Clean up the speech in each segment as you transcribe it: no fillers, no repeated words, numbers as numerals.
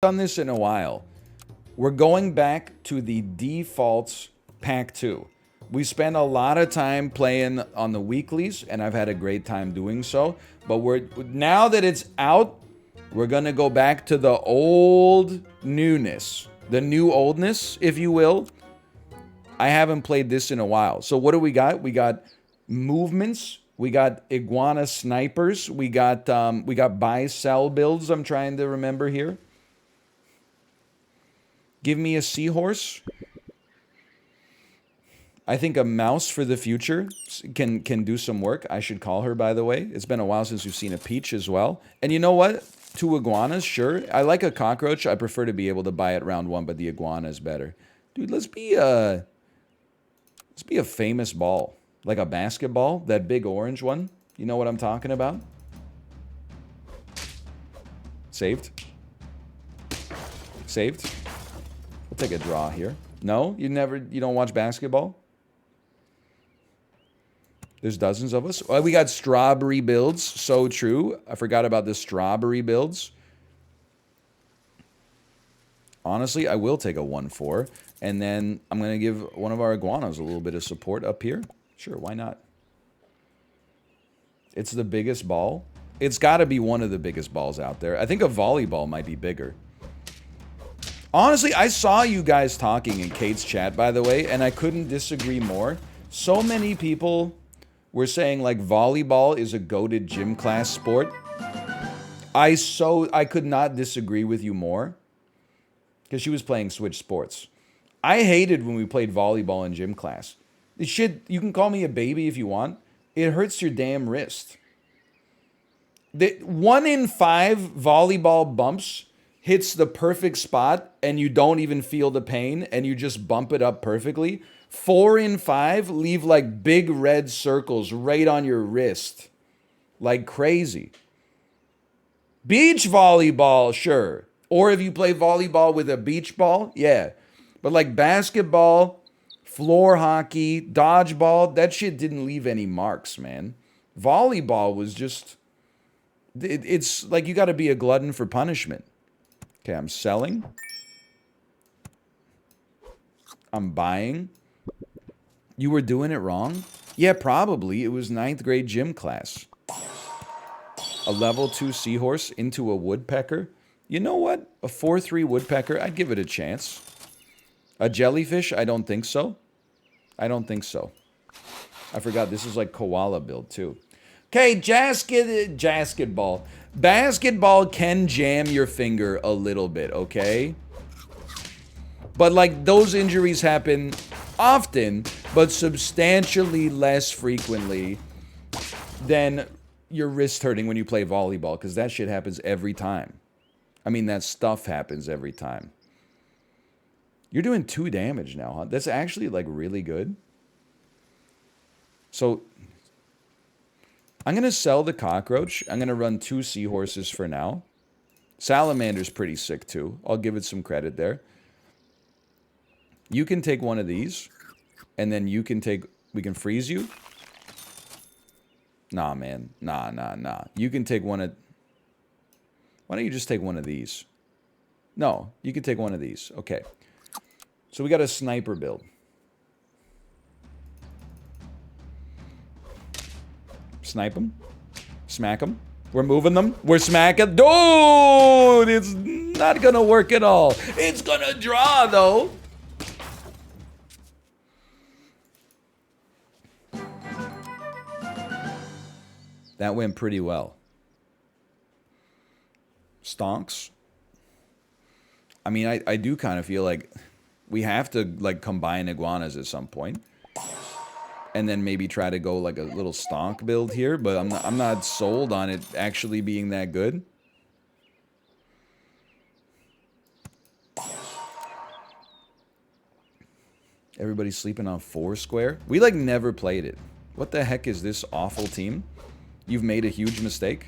done this in a while. We're going back to the default pack 2. We spent a lot of time playing on the weeklies, and I've had a great time doing so. But now that it's out, we're gonna go back to the old newness, the new oldness, if you will. I haven't played this in a while. So what do we got? We got movements. We got iguana snipers. We got buy sell builds. I'm trying to remember here. Give me a seahorse. I think a mouse for the future can do some work. I should call her, by the way. It's been a while since we've seen a peach as well. And you know what? 2 iguanas, sure. I like a cockroach. I prefer to be able to buy it round 1, but the iguana is better. Dude, let's be a famous ball. Like a basketball, that big orange one. You know what I'm talking about? Saved. Saved. We'll take a draw here. No? You don't watch basketball? There's dozens of us. Oh, we got strawberry builds. So true. I forgot about the strawberry builds. Honestly, I will take a 1-4. And then I'm going to give one of our iguanas a little bit of support up here. Sure, why not? It's the biggest ball. It's got to be one of the biggest balls out there. I think a volleyball might be bigger. Honestly, I saw you guys talking in Kate's chat, by the way, and I couldn't disagree more. So many people were saying, like, volleyball is a goated gym class sport. I could not disagree with you more. Because she was playing Switch Sports. I hated when we played volleyball in gym class. You can call me a baby if you want. It hurts your damn wrist. 1 in 5 volleyball bumps hits the perfect spot and you don't even feel the pain and you just bump it up perfectly. 4 in 5 leave like big red circles right on your wrist. Like crazy. Beach volleyball, sure. Or if you play volleyball with a beach ball, yeah. But like basketball, floor hockey, dodgeball, that shit didn't leave any marks, man. Volleyball was just... It's like you got to be a glutton for punishment. Okay, I'm selling. I'm buying. You were doing it wrong? Yeah, probably. It was 9th grade gym class. A level 2 seahorse into a woodpecker. You know what? A 4-3 woodpecker, I'd give it a chance. A jellyfish? I don't think so. I don't think so. I forgot, this is like koala build too. Okay, basketball. Basketball can jam your finger a little bit, okay? But like those injuries happen often, but substantially less frequently than your wrist hurting when you play volleyball, because that shit happens every time. I mean, that stuff happens every time. You're doing 2 damage now, huh? That's actually, like, really good. So, I'm going to sell the cockroach. I'm going to run 2 seahorses for now. Salamander's pretty sick, too. I'll give it some credit there. You can take one of these. And then you can take... We can freeze you. Nah, man. Nah. You can take one of... Why don't you just take one of these? No, you can take one of these. Okay. So we got a sniper build. Snipe them. Smack them. We're moving them. We're smacking. Dude, it's not going to work at all. It's going to draw, though. That went pretty well. Stonks. I mean, I do kind of feel like we have to like combine iguanas at some point, and then maybe try to go like a little stonk build here. But I'm not sold on it actually being that good. Everybody's sleeping on Foursquare. We like never played it. What the heck is this awful team? You've made a huge mistake.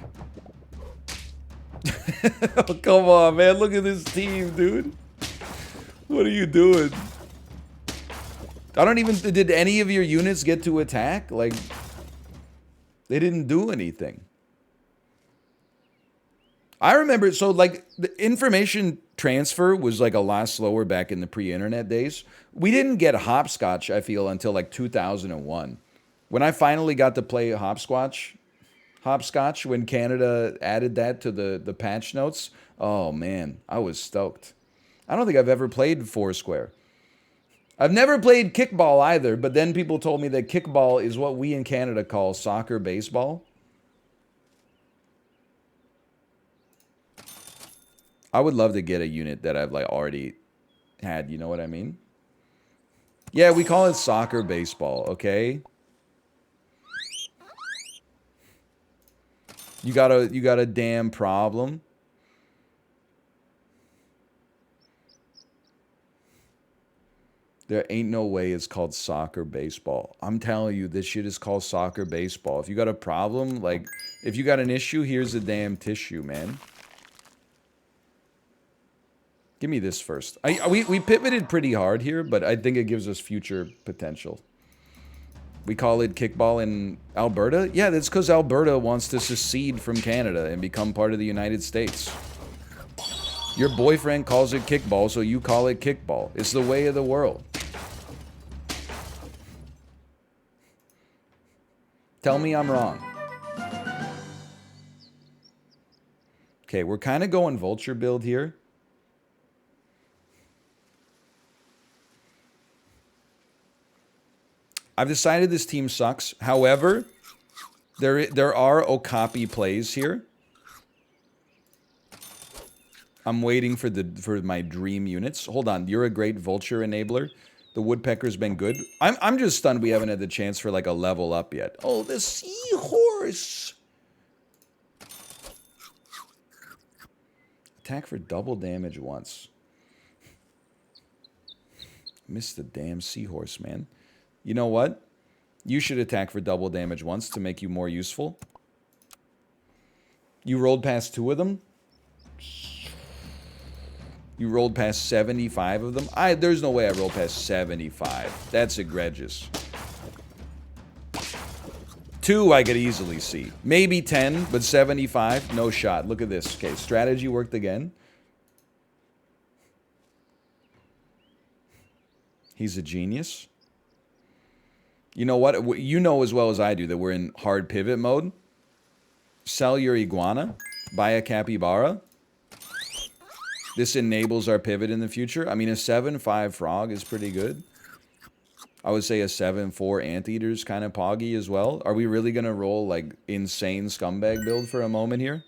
Oh, come on, man. Look at this team, dude. What are you doing? I don't even... Did any of your units get to attack? Like, they didn't do anything. I remember... So, like, the information transfer was like a lot slower back in the pre-internet days. We didn't get hopscotch, I feel, until like 2001. When I finally got to play hopscotch, when Canada added that to the patch notes, oh man, I was stoked. I don't think I've ever played Foursquare. I've never played kickball either, but then people told me that kickball is what we in Canada call soccer baseball. I would love to get a unit that I've like already had, you know what I mean? Yeah, we call it soccer baseball, okay? You got a damn problem. There ain't no way it's called soccer baseball. I'm telling you, this shit is called soccer baseball. If you got a problem, like, if you got an issue, here's the damn tissue, man. Give me this first. We pivoted pretty hard here, but I think it gives us future potential. We call it kickball in Alberta? Yeah, that's because Alberta wants to secede from Canada and become part of the United States. Your boyfriend calls it kickball, so you call it kickball. It's the way of the world. Tell me I'm wrong. Okay, we're kind of going vulture build here. I've decided this team sucks. However, there are Okapi plays here. I'm waiting for my dream units. Hold on, you're a great vulture enabler. The woodpecker's been good. I'm just stunned we haven't had the chance for like a level up yet. Oh, the seahorse. Attack for double damage once. Missed the damn seahorse, man. You know what? You should attack for double damage once to make you more useful. You rolled past 2 of them? You rolled past 75 of them? There's no way I rolled past 75. That's egregious. 2 I could easily see. Maybe 10, but 75? No shot. Look at this. Okay, strategy worked again. He's a genius. You know what? You know as well as I do that we're in hard pivot mode. Sell your iguana. Buy a capybara. This enables our pivot in the future. I mean, a 7-5 frog is pretty good. I would say a 7-4 anteater is kind of poggy as well. Are we really going to roll, like, insane scumbag build for a moment here?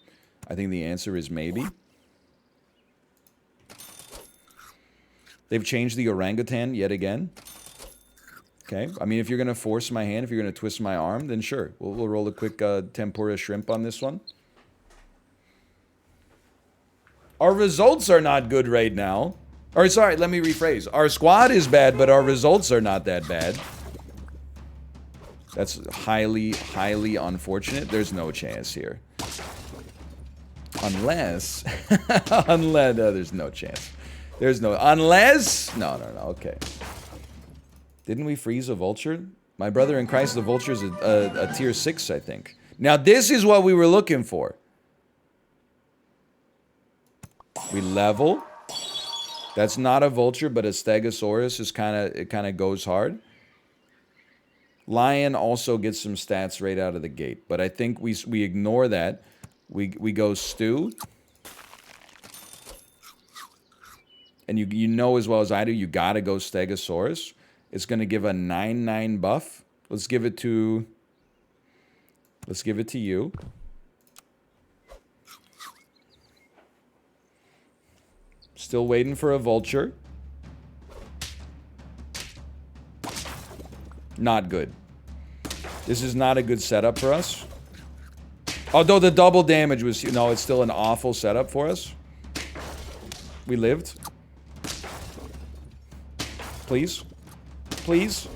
I think the answer is maybe. They've changed the orangutan yet again. Okay. I mean, if you're going to force my hand, if you're going to twist my arm, then sure. We'll roll a quick tempura shrimp on this one. Our results are not good right now. Or, sorry, let me rephrase. Our squad is bad, but our results are not that bad. That's highly, highly unfortunate. There's no chance here. Unless... unless... No, there's no chance. There's no... Unless... No, okay. Didn't we freeze a vulture? My brother in Christ, the vulture is a tier 6, I think. Now, this is what we were looking for. We level. That's not a vulture, but a stegosaurus is it kind of goes hard. Lion also gets some stats right out of the gate, but I think we ignore that. We go stew. And you know as well as I do, you gotta go stegosaurus. It's gonna give a 9/9 buff. Let's give it to you. Still waiting for a vulture. Not good. This is not a good setup for us. Although the double damage was... No, it's still an awful setup for us. We lived. Please. Please.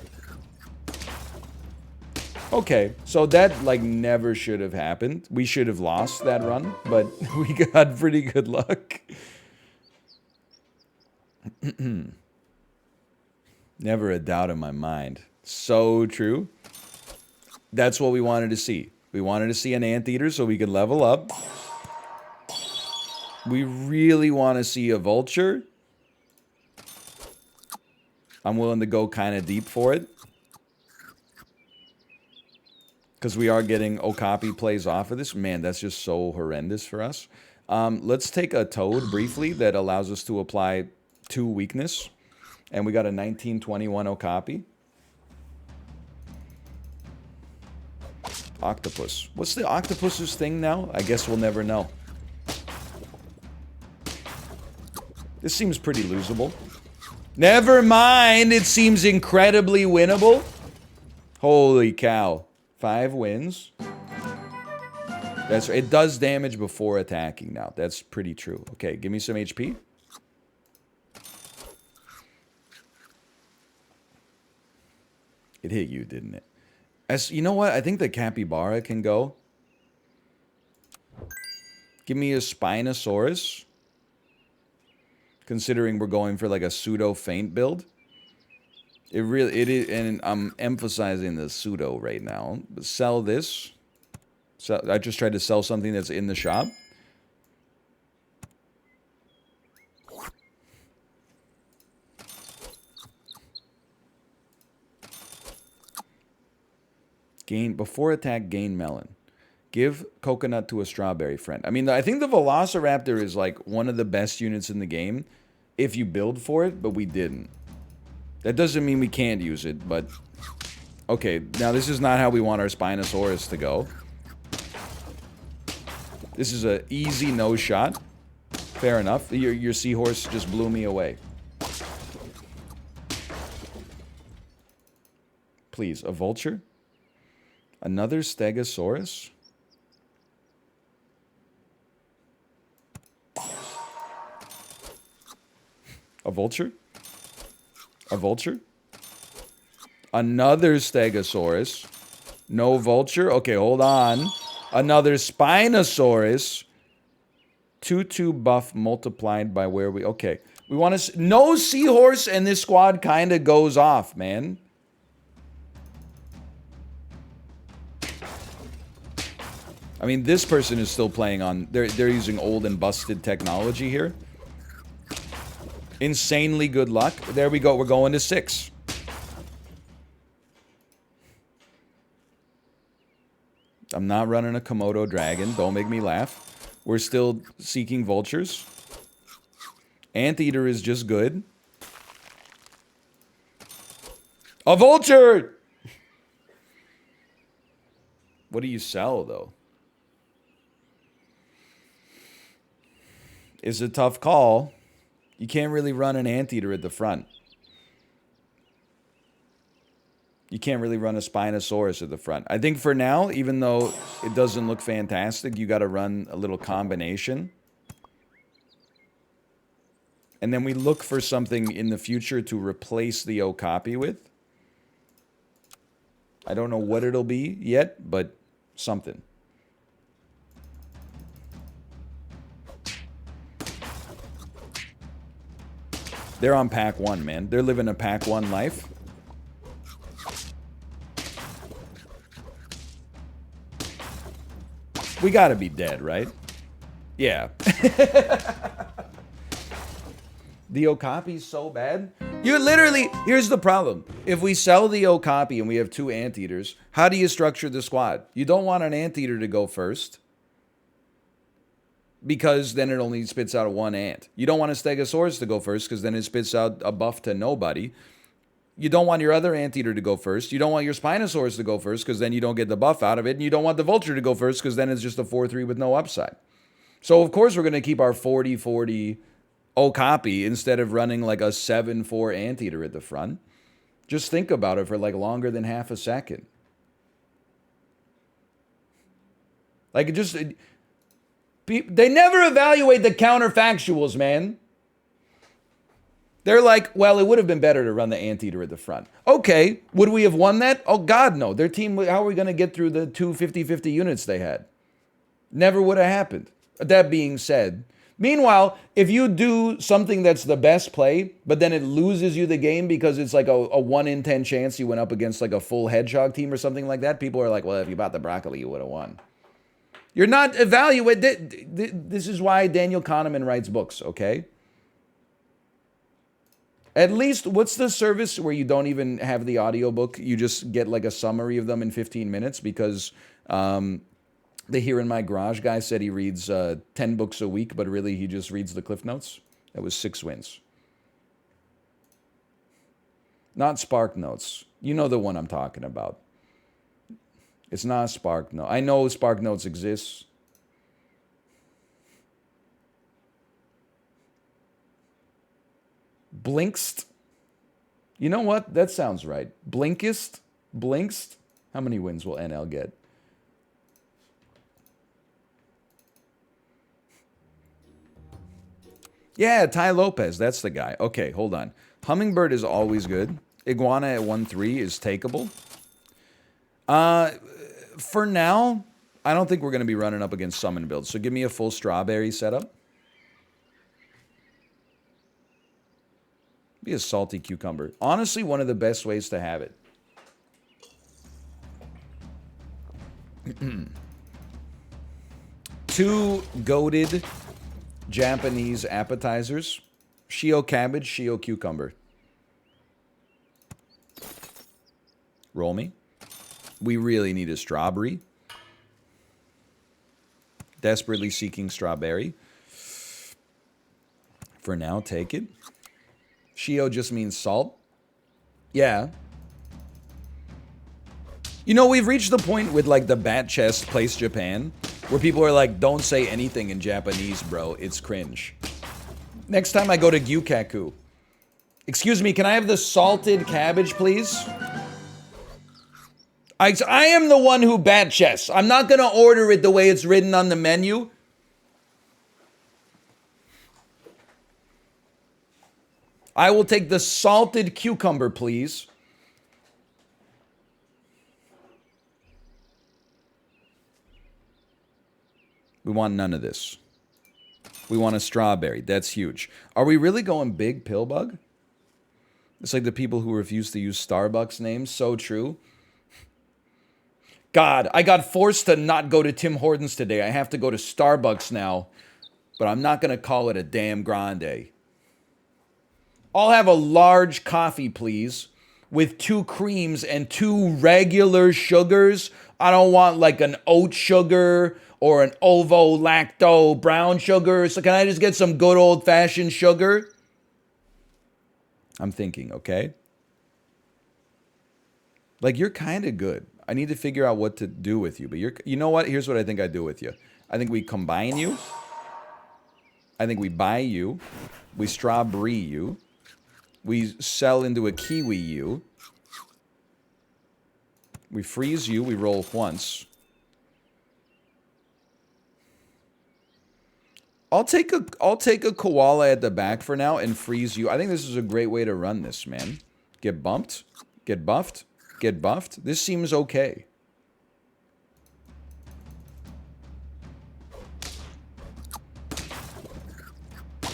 Okay, so that, like, never should have happened. We should have lost that run, but we got pretty good luck. Never a doubt in my mind. So true. That's what we wanted to see. We wanted to see an anteater so we could level up. We really want to see a Vulture. I'm willing to go kind of deep for it. Because we are getting Okapi plays off of this. Man, that's just so horrendous for us. Let's take a Toad briefly that allows us to apply 2 weakness. And we got a 1921 Okapi. Octopus. What's the octopus's thing now? I guess we'll never know. This seems pretty losable. Never mind, it seems incredibly winnable. Holy cow. 5 wins. It does damage before attacking now. That's pretty true. Okay, give me some HP. It hit you, didn't it? You know what? I think the Capybara can go. Give me a Spinosaurus. Considering we're going for like a pseudo feint build. It is, and I'm emphasizing the pseudo right now. But sell this. So I just tried to sell something that's in the shop. Before attack, gain melon. Give coconut to a strawberry friend. I mean, I think the Velociraptor is like one of the best units in the game if you build for it, but we didn't. That doesn't mean we can't use it, but... Okay, now this is not how we want our Spinosaurus to go. This is an easy no shot. Fair enough. Your seahorse just blew me away. Please, a Vulture? Another Stegosaurus? A Vulture? A Vulture? Another Stegosaurus. No Vulture? Okay, hold on. Another Spinosaurus. 2/2 buff multiplied by where we... Okay. We want to... No Seahorse and this squad kind of goes off, man. I mean, this person is still playing on... They're using old and busted technology here. Insanely good luck. There we go. We're going to 6. I'm not running a Komodo dragon. Don't make me laugh. We're still seeking vultures. Anteater is just good. A vulture! What do you sell, though? It's a tough call. You can't really run an anteater at the front. You can't really run a Spinosaurus at the front. I think for now, even though it doesn't look fantastic, you got to run a little combination. And then we look for something in the future to replace the Okapi with. I don't know what it'll be yet, but something. They're on pack 1, man. They're living a pack 1 life. We gotta be dead, right? Yeah. The Okapi's so bad. You literally... Here's the problem. If we sell the Okapi and we have 2 anteaters, how do you structure the squad? You don't want an anteater to go first. Because then it only spits out 1 ant. You don't want a Stegosaurus to go first because then it spits out a buff to nobody. You don't want your other anteater to go first. You don't want your Spinosaurus to go first because then you don't get the buff out of it. And you don't want the Vulture to go first because then it's just a 4-3 with no upside. So, of course, we're going to keep our 40-40 Okapi instead of running like a 7-4 anteater at the front. Just think about it for like longer than half a second. Like, it just... They never evaluate the counterfactuals, man. They're like, well, it would have been better to run the anteater at the front. Okay, would we have won that? Oh, God, no. Their team, how are we going to get through the 2 50-50 units they had? Never would have happened. That being said, meanwhile, if you do something that's the best play, but then it loses you the game because it's like a 1 in 10 chance you went up against like a full hedgehog team or something like that, people are like, well, if you bought the broccoli, you would have won. You're not evaluating. This is why Daniel Kahneman writes books, okay? At least, what's the service where you don't even have the audiobook? You just get like a summary of them in 15 minutes because the Here in My Garage guy said he reads 10 books a week, but really he just reads the Cliff Notes. That was 6 wins. Not Spark Notes. You know the one I'm talking about. It's not Spark Note. I know Spark Notes exists. Blinkst. You know what? That sounds right. Blinkist? Blinkst? How many wins will NL get? Yeah, Ty Lopez. That's the guy. Okay, hold on. Hummingbird is always good. Iguana at 1-3 is takeable. For now, I don't think we're going to be running up against summon builds. So give me a full strawberry setup. Be a salty cucumber. Honestly, one of the best ways to have it. Two goated Japanese appetizers. Shio cabbage, Shio cucumber. Roll me. We really need a strawberry. Desperately seeking strawberry. For now, take it. Shio just means salt. Yeah. You know, we've reached the point with like the Bat Chest Place Japan where people are like, don't say anything in Japanese, bro. It's cringe. Next time I go to Gyukaku. Excuse me, can I have the salted cabbage, please? I am the one who bat chests. I'm not going to order it the way it's written on the menu. I will take the salted cucumber, please. We want none of this. We want a strawberry. That's huge. Are we really going big, Pillbug? It's like the people who refuse to use Starbucks names. So true. God, I got forced to not go to Tim Hortons today. I have to go to Starbucks now. But I'm not going to call it a damn grande. I'll have a large coffee, please. With 2 creams and 2 regular sugars. I don't want like an oat sugar or an ovo-lacto brown sugar. So can I just get some good old-fashioned sugar? I'm thinking, okay? Like, you're kind of good. I need to figure out what to do with you. But you know what? Here's what I think I do with you. I think we combine you. I think we buy you. We strawberry you. We sell into a kiwi you. We freeze you. We roll once. I'll take a koala at the back for now and freeze you. I think this is a great way to run this, man. Get bumped. Get buffed. Get buffed. This seems okay.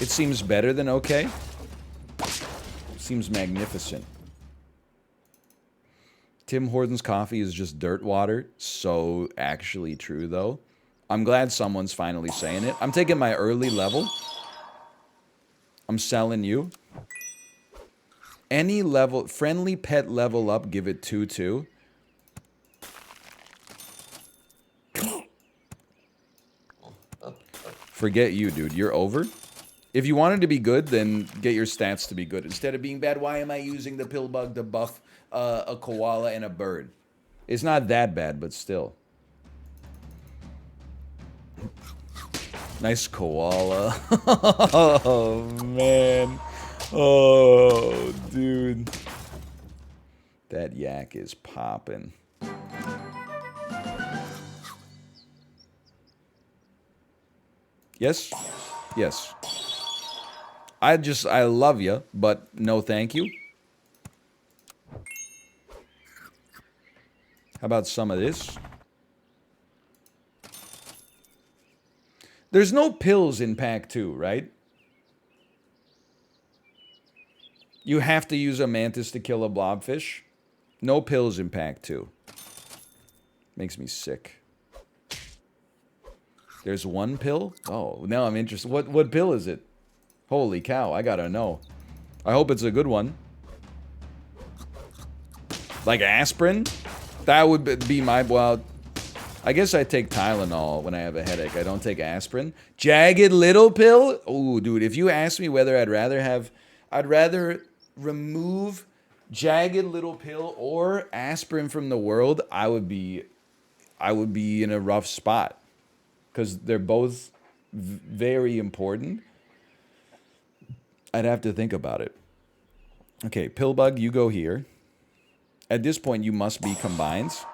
It seems better than okay. Seems magnificent. Tim Hortons coffee is just dirt water. So actually true, though. I'm glad someone's finally saying it. I'm taking my early level. I'm selling you. Any level, friendly pet level up, give it 2-2. Forget you, dude. You're over. If you wanted to be good, then get your stats to be good. Instead of being bad, why am I using the pill bug to buff a koala and a bird? It's not that bad, but still. Nice koala. Oh, man. Oh, dude. That yak is popping. Yes? Yes. I love you, but no thank you. How about some of this? There's no pills in pack 2, right? You have to use a mantis to kill a blobfish. No pills in pack 2. Makes me sick. There's one pill? Oh, now I'm interested. What pill is it? Holy cow, I gotta know. I hope it's a good one. Like aspirin? That would be my... Well, I guess I take Tylenol when I have a headache. I don't take aspirin. Jagged Little Pill? Ooh, dude, if you ask me whether I'd rather remove Jagged Little Pill or aspirin from the world, I would be in a rough spot. Because they're both very important. I'd have to think about it. Okay, Pillbug, you go here. At this point, you must be combines.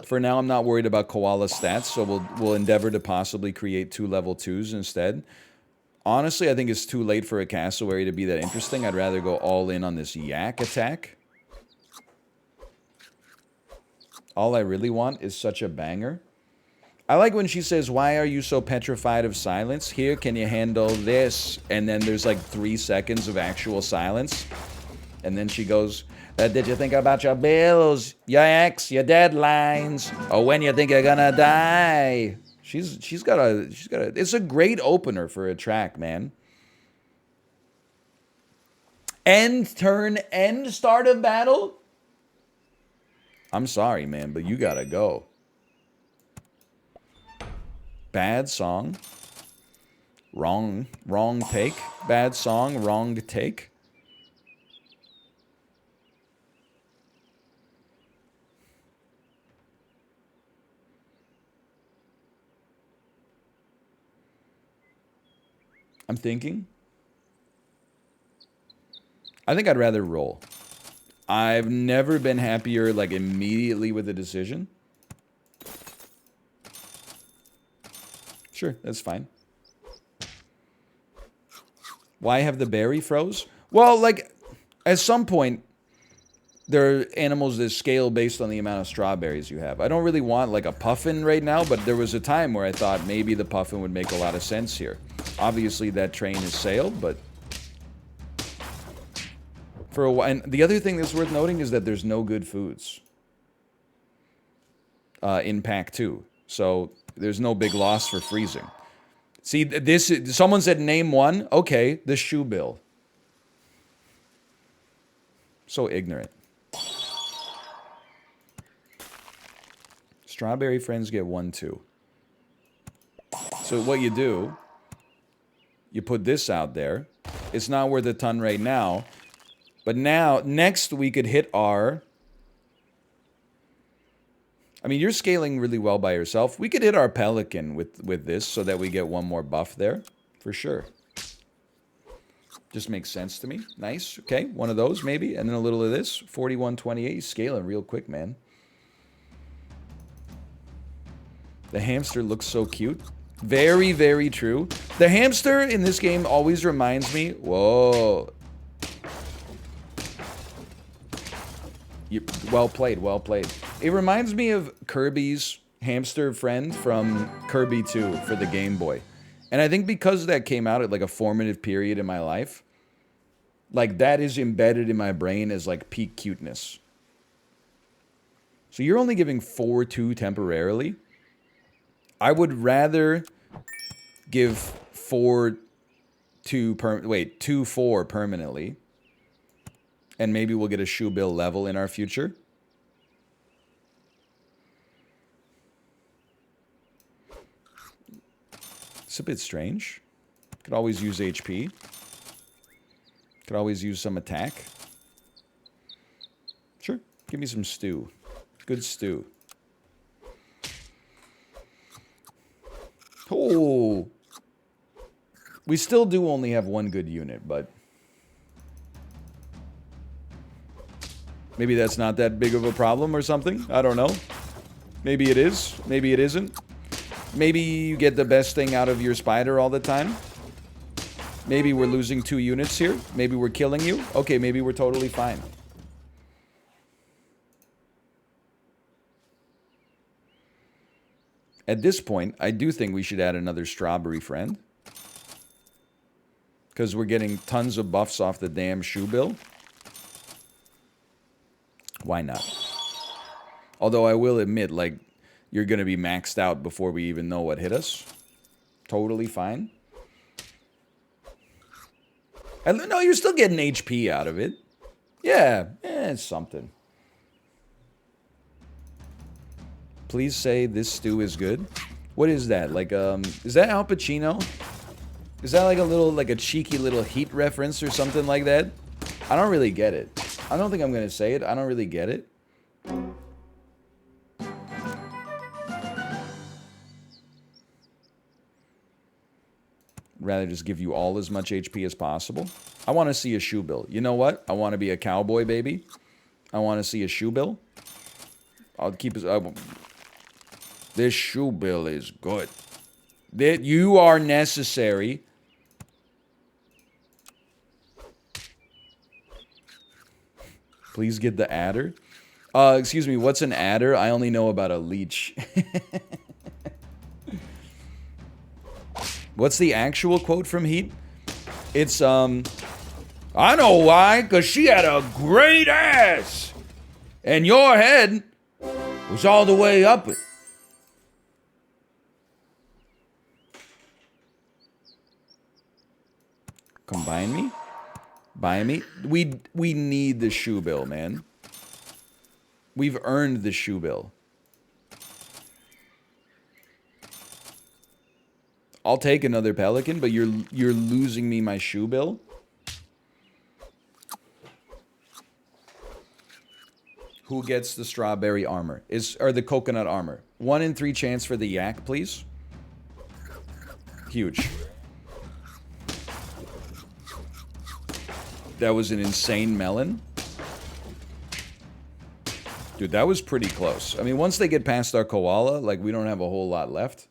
For now, I'm not worried about Koala stats, so we'll endeavor to possibly create 2 level 2s instead. Honestly, I think it's too late for a cassowary to be that interesting. I'd rather go all in on this yak attack. All I really want is such a banger. I like when she says, "Why are you so petrified of silence? Here, can you handle this?" And then there's like 3 seconds of actual silence. And then she goes, "Did you think about your bills, your ex, your deadlines, or when you think you're gonna die?" She's got a it's a great opener for a track, man. End turn, end start of battle? I'm sorry, man, but you gotta go. Bad song. Wrong take. Bad song, wrong take. I'm thinking. I think I'd rather roll. I've never been happier, like, immediately with a decision. Sure, that's fine. Why have the berry froze? Well, like, at some point, there are animals that scale based on the amount of strawberries you have. I don't really want, like, a puffin right now, but there was a time where I thought maybe the puffin would make a lot of sense here. Obviously, that train has sailed, but... for a while... And the other thing that's worth noting is that there's no good foods in Pack 2. So, there's no big loss for freezing. See, this... someone said name one. Okay, the shoe bill. So ignorant. Strawberry friends get 1, 2. So what you do, you put this out there. It's not worth a ton right now. But now, next we could hit our... I mean, you're scaling really well by yourself. We could hit our pelican with this so that we get 1 more buff there. For sure. Just makes sense to me. Nice. Okay, 1 of those maybe. And then a little of this. 41.28. Scaling real quick, man. The hamster looks so cute. Very, very true. The hamster in this game always reminds me... Whoa. Well played, well played. It reminds me of Kirby's hamster friend from Kirby 2 for the Game Boy. And I think because that came out at like a formative period in my life, like that is embedded in my brain as like peak cuteness. So you're only giving 4-2 temporarily. I would rather give 2-4 permanently. And maybe we'll get a shoe bill level in our future. It's a bit strange. Could always use HP. Could always use some attack. Sure. Give me some stew. Good stew. Oh. We still do only have 1 good unit, but... maybe that's not that big of a problem or something. I don't know. Maybe it is. Maybe it isn't. Maybe you get the best thing out of your spider all the time. Maybe we're losing 2 units here. Maybe we're killing you. Okay, maybe we're totally fine. At this point, I do think we should add another strawberry friend. Because we're getting tons of buffs off the damn shoe bill. Why not? Although I will admit, like, you're going to be maxed out before we even know what hit us. Totally fine. And no, you're still getting HP out of it. Yeah, it's something. Please say this stew is good. What is that? Like, is that Al Pacino? Is that like a little, like a cheeky little Heat reference or something like that? I don't really get it. I don't think I'm going to say it. I don't really get it. Rather just give you all as much HP as possible. I want to see a shoe bill. You know what? I want to be a cowboy, baby. I want to see a shoe bill. I'll keep it. This shoe bill is good. That you are necessary. Please get the adder. Excuse me, what's an adder? I only know about a leech. What's the actual quote from Heat? It's, I know why, because she had a great ass. And your head was all the way up it. Combine me? Buy me? We need the shoe bill, man. We've earned the shoe bill. I'll take another pelican, but you're losing me my shoe bill. Who gets the strawberry armor? Or the coconut armor? 1 in 3 chance for the yak, please. Huge. That was an insane melon. Dude, that was pretty close. I mean, once they get past our koala, like, we don't have a whole lot left.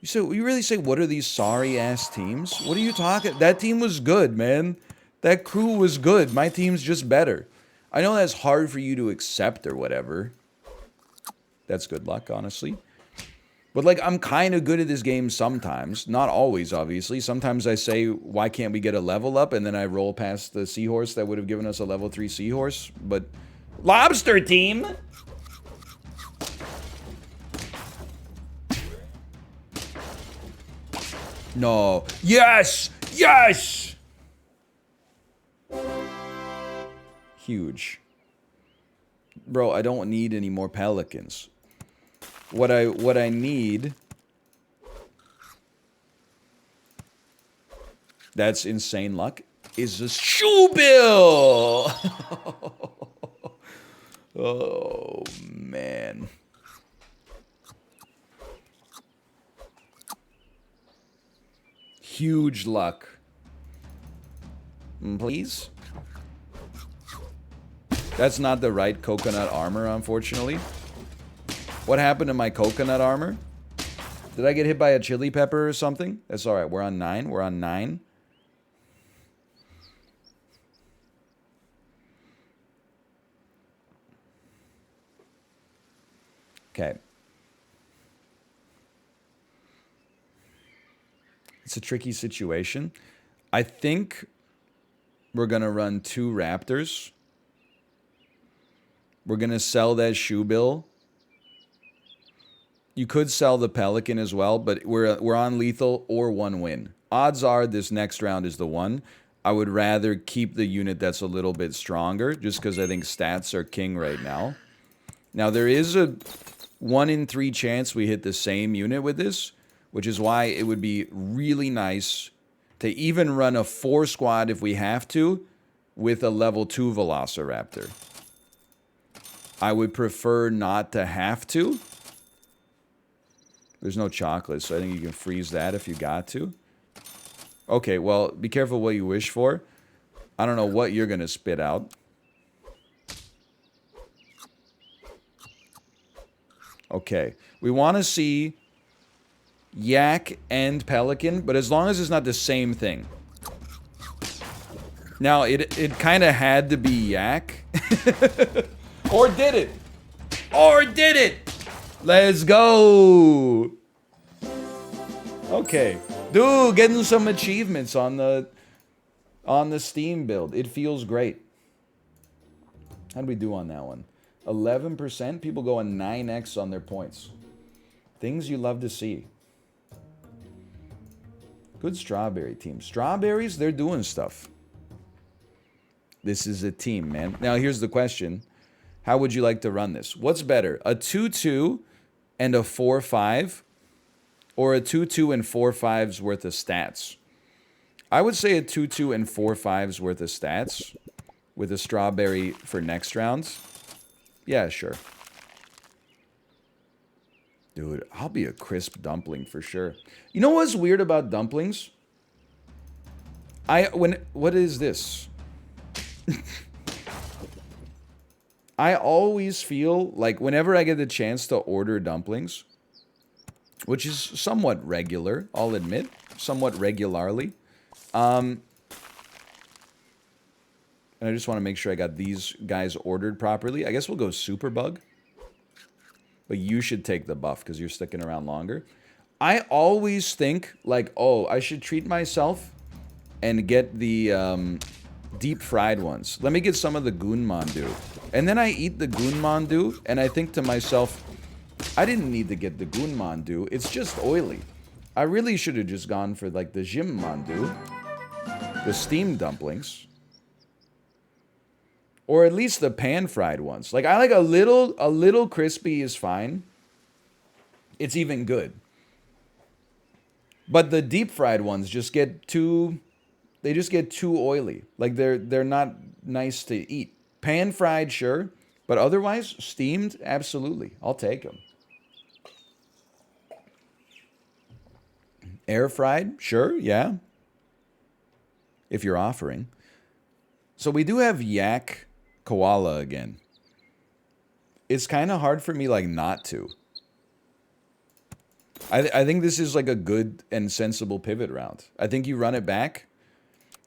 You really say, what are these sorry-ass teams? What are you talking? That team was good, man. That crew was good. My team's just better. I know that's hard for you to accept or whatever. That's good luck, honestly. But, like, I'm kind of good at this game sometimes. Not always, obviously. Sometimes I say, why can't we get a level up? And then I roll past the seahorse that would have given us a level 3 seahorse. But, lobster team! No. Yes! Yes! Huge. Bro, I don't need any more pelicans. What I need... That's insane luck. Is a shoe bill! Oh, man. Huge luck. Please? That's not the right coconut armor, unfortunately. What happened to my coconut armor? Did I get hit by a chili pepper or something? That's alright. We're on 9. We're on 9. Okay. It's a tricky situation. I think we're going to run 2 raptors. We're going to sell that shoe bill. You could sell the pelican as well, but we're on lethal or 1 win. Odds are this next round is the one. I would rather keep the unit that's a little bit stronger, just because I think stats are king right now. Now, there is a 1 in 3 chance we hit the same unit with this, which is why it would be really nice to even run a 4 squad if we have to with a level 2 Velociraptor. I would prefer not to have to. There's no chocolate, so I think you can freeze that if you got to. Okay, well, be careful what you wish for. I don't know what you're going to spit out. Okay, we want to see yak and pelican, but as long as it's not the same thing. Now, it kind of had to be yak. Or did it? Or did it? Let's go. Okay. Dude, getting some achievements on the Steam build. It feels great. How'd we do on that one? 11%. People go on 9x on their points. Things you love to see. Good strawberry team. Strawberries, they're doing stuff. This is a team, man. Now, here's the question. How would you like to run this? What's better, a 2-2 and a 4-5, or a 2-2 and 4-5's worth of stats? I would say a 2-2 and 4-5's worth of stats with a strawberry for next round. Yeah, sure. Dude, I'll be a crisp dumpling for sure. You know what's weird about dumplings? What is this? I always feel like whenever I get the chance to order dumplings, which is somewhat regular, I'll admit, somewhat regularly. And I just want to make sure I got these guys ordered properly. I guess we'll go Superbug. But you should take the buff because you're sticking around longer. I always think, like, oh, I should treat myself and get the deep fried ones. Let me get some of the goon mandu. And then I eat the goon mandu, and I think to myself, I didn't need to get the goon mandu. It's just oily. I really should have just gone for, like, the jim mandu. The steamed dumplings. Or at least the pan-fried ones. Like, I like a little crispy is fine. It's even good. But the deep-fried ones just get too... They just get too oily. Like, they're not nice to eat. Pan-fried, sure. But otherwise, steamed, absolutely. I'll take them. Air-fried, sure, yeah. If you're offering. So we do have yak koala again. It's kind of hard for me, like, not to. I think this is, like, a good and sensible pivot round. I think you run it back.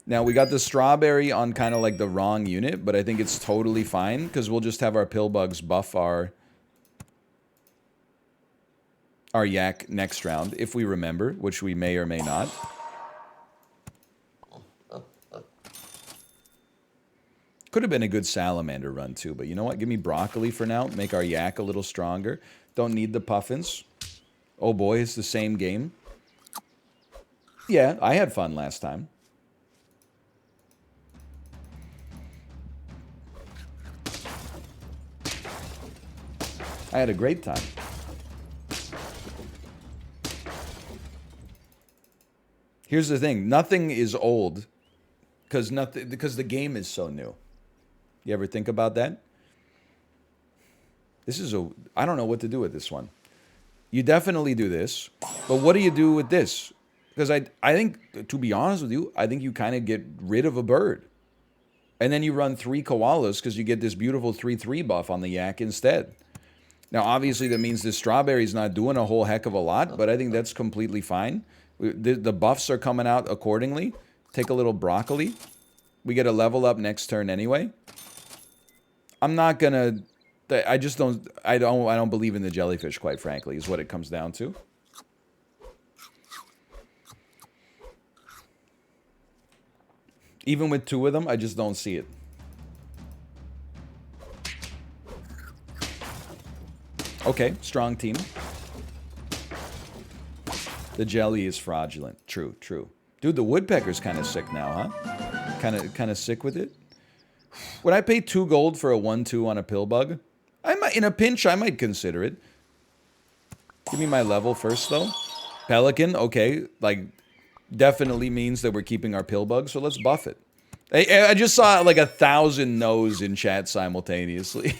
Now, we got the strawberry on kind of, like, the wrong unit, but I think it's totally fine, because we'll just have our pill bugs buff our yak next round, if we remember, which we may or may not. Could have been a good salamander run, too. But you know what? Give me broccoli for now. Make our yak a little stronger. Don't need the puffins. Oh, boy. It's the same game. Yeah, I had fun last time. I had a great time. Here's the thing. Nothing is old because the game is so new. You ever think about that? I don't know what to do with this one. You definitely do this, but what do you do with this? Because I think, to be honest with you, I think you kind of get rid of a bird. And then you run 3 koalas because you get this beautiful 3/3 buff on the yak instead. Now, obviously, that means the strawberry's not doing a whole heck of a lot, but I think that's completely fine. The buffs are coming out accordingly. Take a little broccoli. We get a level up next turn anyway. I'm not gonna... I don't believe in the jellyfish, quite frankly, is what it comes down to. Even with 2 of them, I just don't see it. Okay, strong team. The jelly is fraudulent. True, true. Dude, the woodpecker's kind of sick now, huh? Kind of sick with it. Would I pay 2 gold for a 1/2 on a pill bug? I might, in a pinch, I might consider it. Give me my level first, though. Pelican, okay. Like, definitely means that we're keeping our pill bug, so let's buff it. I just saw, like, 1,000 no's in chat simultaneously.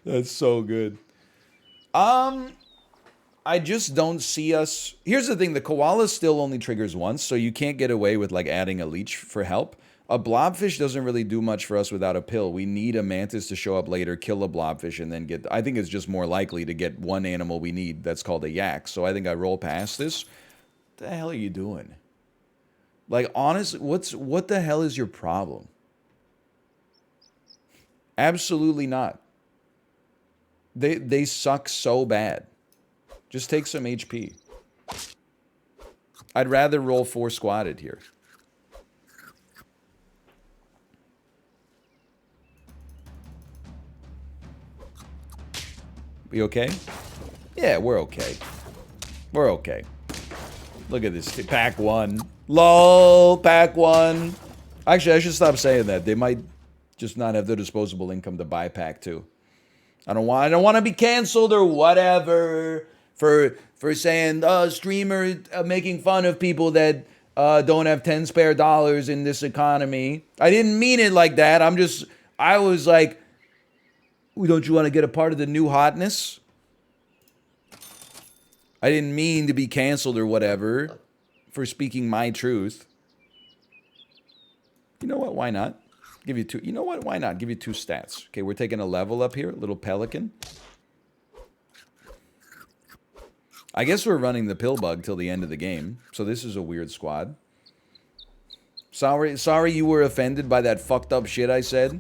That's so good. I just don't see us... Here's the thing, the koala still only triggers once, so you can't get away with, like, adding a leech for help. A blobfish doesn't really do much for us without a pill. We need a mantis to show up later, kill a blobfish, and then get... I think it's just more likely to get one animal we need that's called a yak. So I think I roll past this. What the hell are you doing? Like, honestly, what the hell is your problem? Absolutely not. They suck so bad. Just take some HP. I'd rather roll 4 squatted here. We okay? Yeah, we're okay. We're okay. Look at this. Pack 1. LOL, pack 1. Actually, I should stop saying that. They might just not have the disposable income to buy pack 2. I don't want to be canceled or whatever for saying streamer making fun of people that don't have 10 spare dollars in this economy. I didn't mean it like that. I was like, don't you want to get a part of the new hotness? I didn't mean to be canceled or whatever for speaking my truth. You know what? Why not? Give you 2. You know what? Why not? Give you 2 stats. Okay, we're taking a level up here. Little pelican. I guess we're running the pill bug till the end of the game. So this is a weird squad. Sorry you were offended by that fucked up shit I said.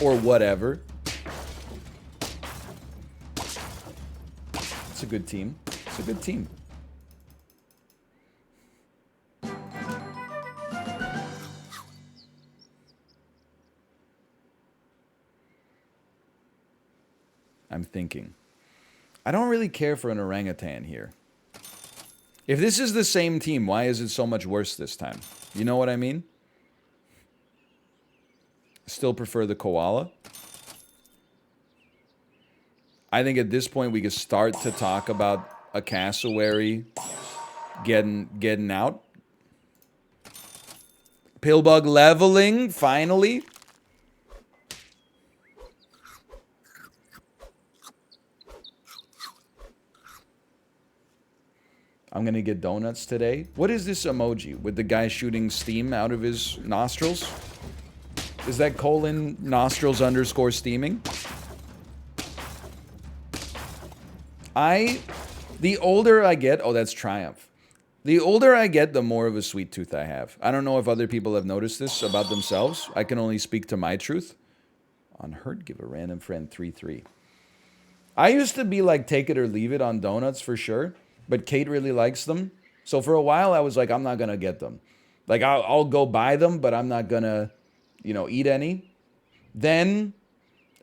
Or whatever. It's a good team. It's a good team. I'm thinking. I don't really care for an orangutan here. If this is the same team, why is it so much worse this time? You know what I mean? Still prefer the koala. I think at this point we could start to talk about a cassowary getting out. Pillbug leveling, finally. I'm gonna get donuts today. What is this emoji with the guy shooting steam out of his nostrils? Is that colon nostrils underscore steaming? The older I get, oh, that's Triumph. The older I get, the more of a sweet tooth I have. I don't know if other people have noticed this about themselves. I can only speak to my truth. On Hurt, give a random friend 3-3. I used to be like, take it or leave it on donuts for sure. But Kate really likes them. So for a while, I was like, I'm not going to get them. Like, I'll go buy them, but I'm not going to, eat any. Then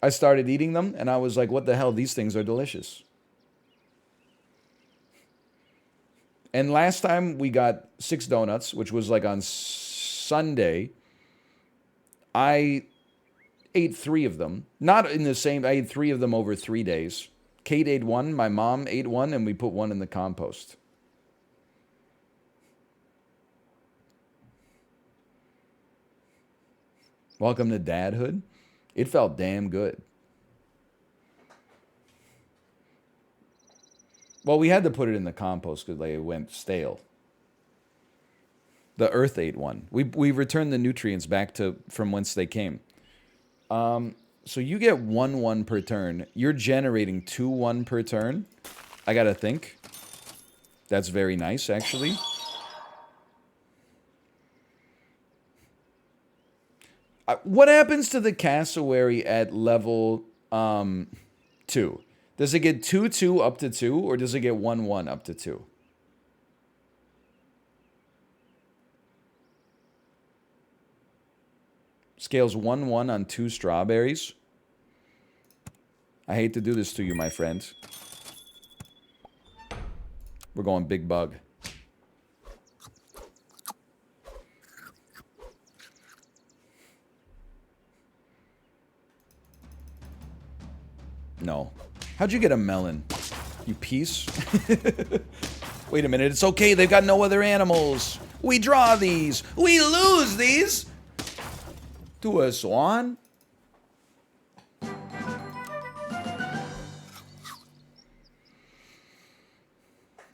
I started eating them, and I was like, what the hell? These things are delicious. And last time we got 6 donuts, which was like on Sunday. I ate 3 of them. Not in the same, I ate 3 of them over 3 days. Kate ate 1, my mom ate 1, and we put 1 in the compost. Welcome to dadhood. It felt damn good. Well, we had to put it in the compost because it went stale. The earth ate 1. We returned the nutrients back to from whence they came. So you get 1/1 per turn. You're generating 2/1 per turn. I gotta think. That's very nice, actually. What happens to the cassowary at level 2? Does it get 2/2 up to 2, or does it get 1/1 up to 2? Scales 1/1 on 2 strawberries. I hate to do this to you, my friend. We're going big bug. No. How'd you get a melon? You piece? Wait a minute, it's okay, they've got no other animals. We draw these. We lose these. To a swan?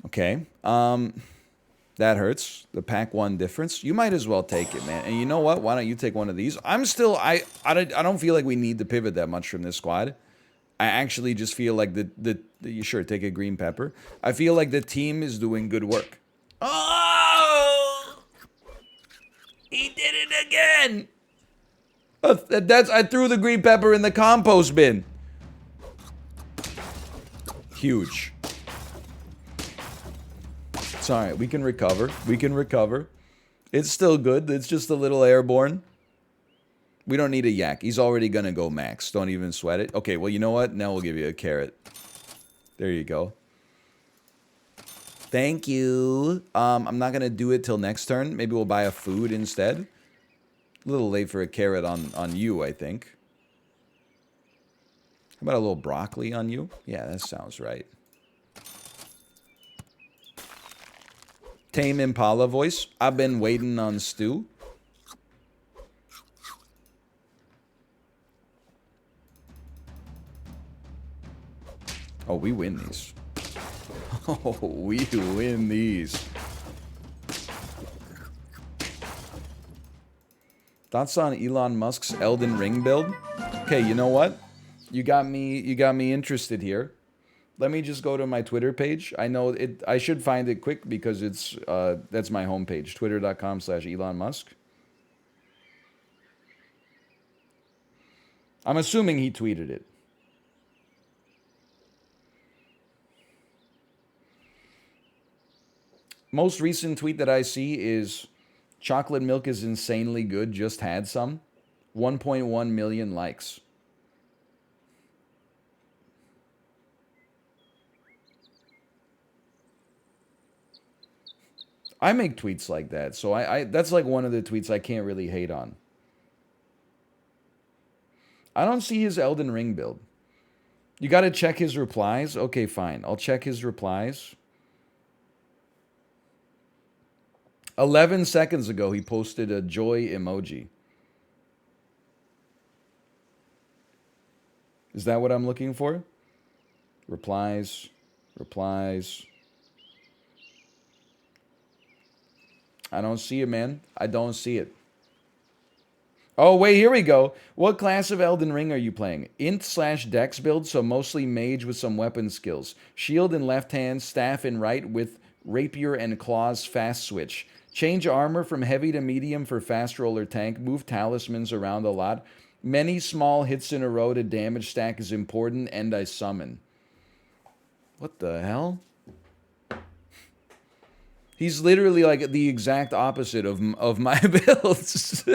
Okay. That hurts. The pack 1 difference. You might as well take it, man. And you know what? Why don't you take one of these? I don't feel like we need to pivot that much from this squad. I actually just feel like you sure take a green pepper. I feel like the team is doing good work. Oh! He did it again. I threw the green pepper in the compost bin. Huge. It's all right. We can recover. We can recover. It's still good. It's just a little airborne. We don't need a yak. He's already going to go max. Don't even sweat it. Okay, well, you know what? Now we'll give you a carrot. There you go. Thank you. I'm not going to do it till next turn. Maybe we'll buy a food instead. A little late for a carrot on you, I think. How about a little broccoli on you? Yeah, that sounds right. Tame Impala voice. I've been waiting on Stu. Oh, we win these. Oh, we win these. Thoughts on Elon Musk's Elden Ring build? Okay, you know what? You got me interested here. Let me just go to my Twitter page. I know it. I should find it quick because it's that's my homepage, twitter.com/Elon Musk. I'm assuming he tweeted it. Most recent tweet that I see is chocolate milk is insanely good, just had some. 1.1 million likes. I make tweets like that, so I that's like one of the tweets I can't really hate on. I don't see his Elden Ring build. You got to check his replies? Okay, fine. I'll check his replies. 11 seconds ago, he posted a joy emoji. Is that what I'm looking for? Replies. Replies. I don't see it, man. I don't see it. Oh, wait, here we go. What class of Elden Ring are you playing? Int/Dex build, so mostly mage with some weapon skills. Shield in left hand, staff in right with rapier and claws fast switch. Change armor from heavy to medium for fast roller tank. Move talismans around a lot. Many small hits in a row to damage stack is important, and I summon. What the hell? He's literally like the exact opposite of my builds.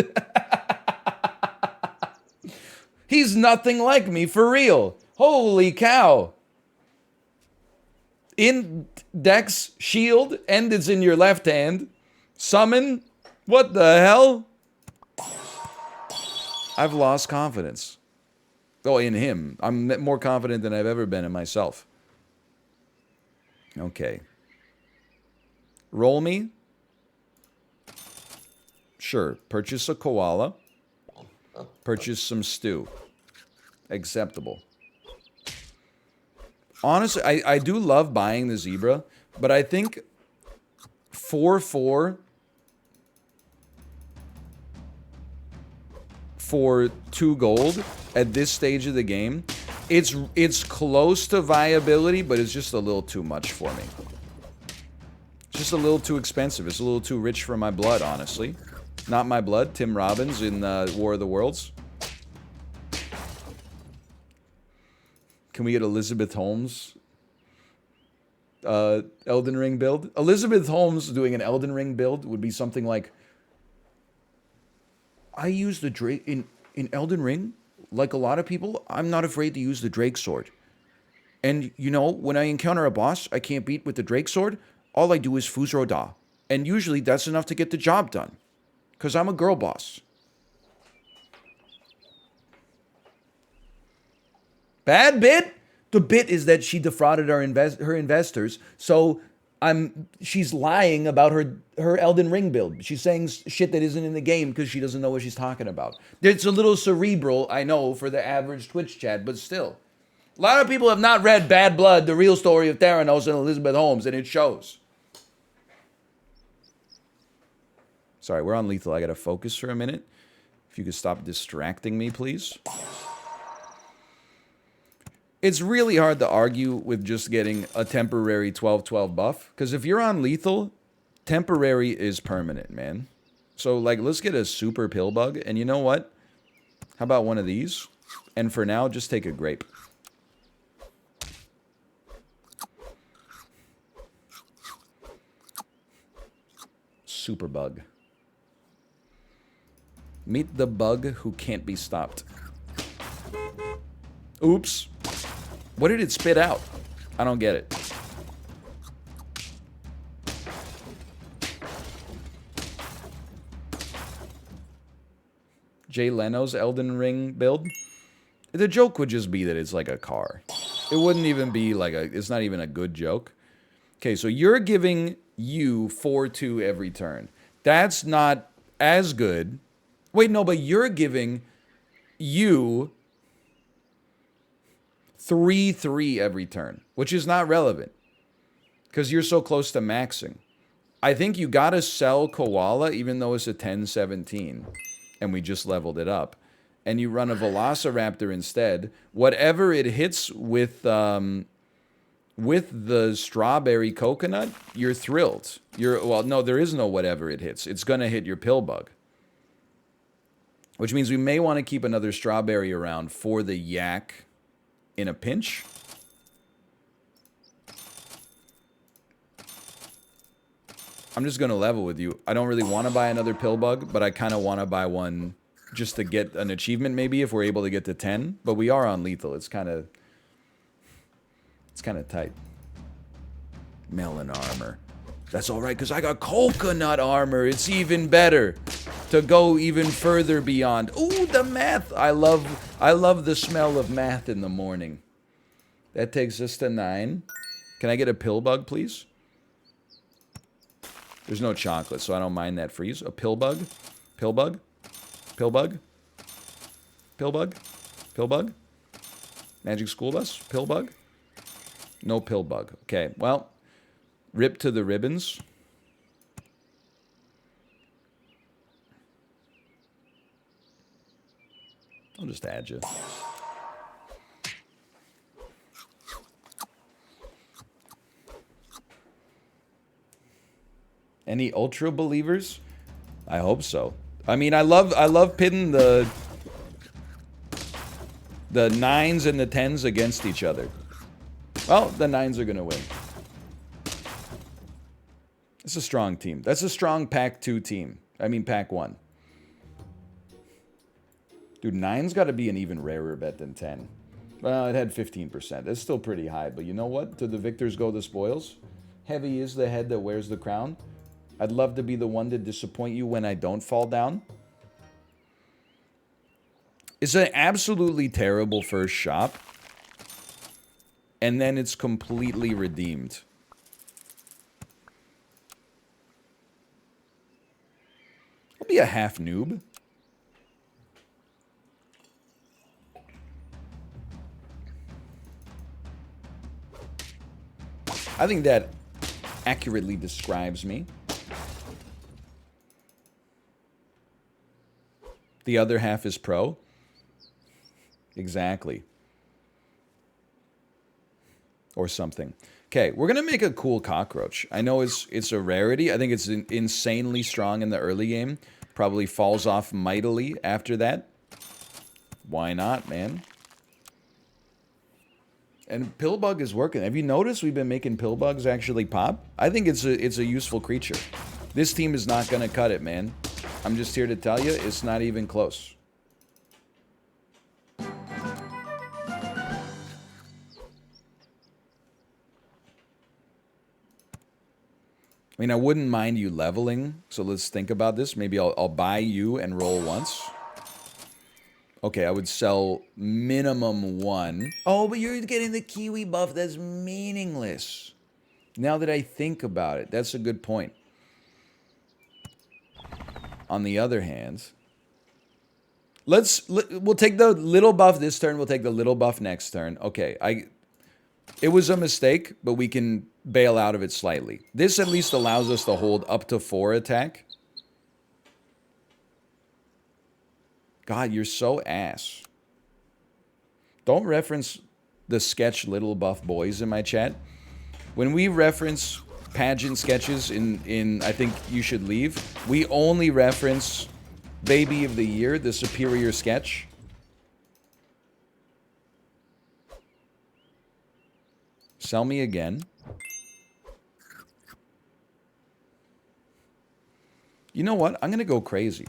He's nothing like me, for real. Holy cow. Index, shield, and it's in your left hand. Summon? What the hell? I've lost confidence. Oh, in him. I'm more confident than I've ever been in myself. Okay. Roll me. Sure. Purchase a koala. Purchase some stew. Acceptable. Honestly, I do love buying the zebra, but I think 4-4 for 2 gold at this stage of the game, it's close to viability, but it's just a little too much for me. It's just a little too expensive. It's a little too rich for my blood, honestly. Not my blood. Tim Robbins in War of the Worlds. Can we get Elizabeth Holmes Elden Ring build? Elizabeth Holmes doing an Elden Ring build would be something like, I use the Drake in Elden Ring. Like a lot of people, I'm not afraid to use the Drake sword. And, you know, when I encounter a boss I can't beat with the Drake sword, all I do is Fuzro Da. And usually that's enough to get the job done. Because I'm a girl boss. Bad bit? The bit is that she defrauded her investors, so she's lying about her Elden Ring build. She's saying shit that isn't in the game because she doesn't know what she's talking about. It's a little cerebral, I know, for the average Twitch chat, but still. A lot of people have not read Bad Blood, the real story of Theranos and Elizabeth Holmes, and it shows. Sorry, we're on lethal. I gotta focus for a minute. If you could stop distracting me, please. It's really hard to argue with just getting a temporary 12-12 buff. Because if you're on lethal, temporary is permanent, man. So, like, let's get a super pill bug. And you know what? How about one of these? And for now, just take a grape. Super bug. Meet the bug who can't be stopped. Oops. What did it spit out? I don't get it. Jay Leno's Elden Ring build? The joke would just be that it's like a car. It wouldn't even be like a... It's not even a good joke. Okay, so you're giving you 4-2 every turn. That's not as good. Wait, no, but you're giving you 3-3 every turn, which is not relevant because you're so close to maxing. I think you got to sell Koala even though it's a 10-17 and we just leveled it up. And you run a Velociraptor instead. Whatever it hits with the strawberry coconut, you're thrilled. Well, no, there is no whatever it hits. It's going to hit your Pillbug. Which means we may want to keep another strawberry around for the yak in a pinch. I'm just going to level with you. I don't really want to buy another Pillbug, but I kind of want to buy one just to get an achievement maybe if we're able to get to 10. But we are on lethal. It's kind of tight. Melon armor. That's all right because I got coconut armor. It's even better to go even further beyond. Ooh, the math. I love the smell of math in the morning. That takes us to 9. Can I get a Pillbug, please? There's no chocolate, so I don't mind that freeze. A Pillbug? Pillbug? Pillbug? Pillbug? Pillbug? Magic School Bus? Pillbug? No Pillbug. Okay, well, rip to the ribbons. I'll just add you. Any Ultra believers? I hope so. I mean, I love pitting the 9s and the 10s against each other. Well, the 9s are going to win. It's a strong team. That's a strong Pack 2 team. I mean, Pack 1. Dude, 9's got to be an even rarer bet than 10. Well, it had 15%. That's still pretty high. But you know what? To the victors go the spoils. Heavy is the head that wears the crown. I'd love to be the one to disappoint you when I don't fall down. It's an absolutely terrible first shop. And then it's completely redeemed. I'll be a half noob. I think that accurately describes me. The other half is pro. Exactly. Or something. Okay, we're going to make a cool cockroach. I know it's a rarity. I think it's insanely strong in the early game. Probably falls off mightily after that. Why not, man? And Pillbug is working. Have you noticed we've been making Pillbugs actually pop? I think it's a useful creature. This team is not going to cut it, man. I'm just here to tell you, it's not even close. I mean, I wouldn't mind you leveling, so let's think about this. Maybe I'll buy you and roll once. Okay, I would sell minimum 1. Oh, but you're getting the Kiwi buff. That's meaningless. Now that I think about it, that's a good point. On the other hand, we'll take the little buff this turn. We'll take the little buff next turn. Okay, it was a mistake, but we can bail out of it slightly. This at least allows us to hold up to 4 attack. God, you're so ass. Don't reference the sketch Little Buff Boys in my chat. When we reference pageant sketches in I Think You Should Leave, we only reference Baby of the Year, the superior sketch. Sell me again. You know what? I'm going to go crazy.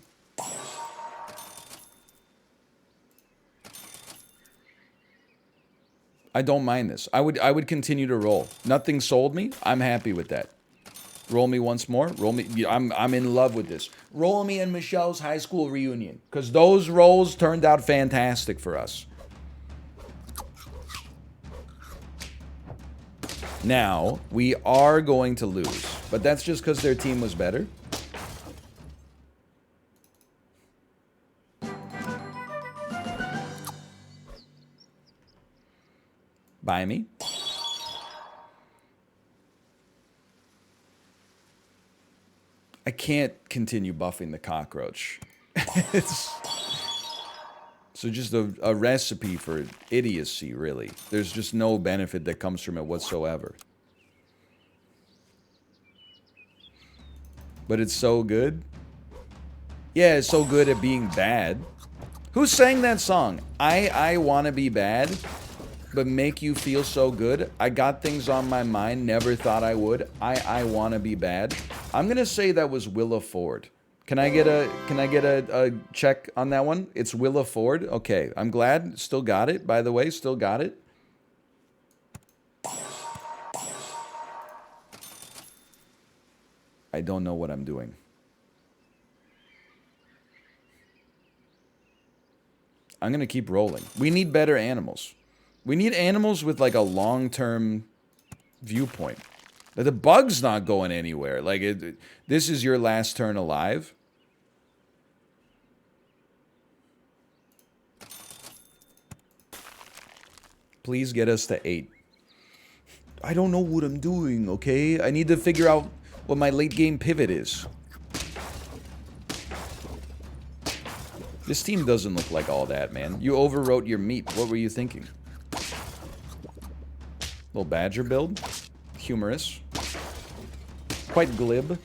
I don't mind this. I would continue to roll. Nothing sold me. I'm happy with that. Roll me once more. Roll me. I'm in love with this. Roll me and Michelle's high school reunion. Because those rolls turned out fantastic for us. Now, we are going to lose. But that's just because their team was better. Buy me. I can't continue buffing the cockroach. It's so just a recipe for idiocy, really. There's just no benefit that comes from it whatsoever. But it's so good. Yeah, it's so good at being bad. Who sang that song? I want to be bad, but make you feel so good. I got things on my mind, never thought I would. I want to be bad. I'm gonna say that was Willa Ford. Can I get a check on that one? It's Willa Ford. Okay, I'm glad. Still got it. By the way, still got it. I don't know what I'm doing. I'm gonna keep rolling. We need better animals. We need animals with like a long-term viewpoint. The bug's not going anywhere. Like, this is your last turn alive. Please get us to 8. I don't know what I'm doing, okay? I need to figure out what my late game pivot is. This team doesn't look like all that, man. You overwrote your meat. What were you thinking? Little badger build. Humorous. Quite glib.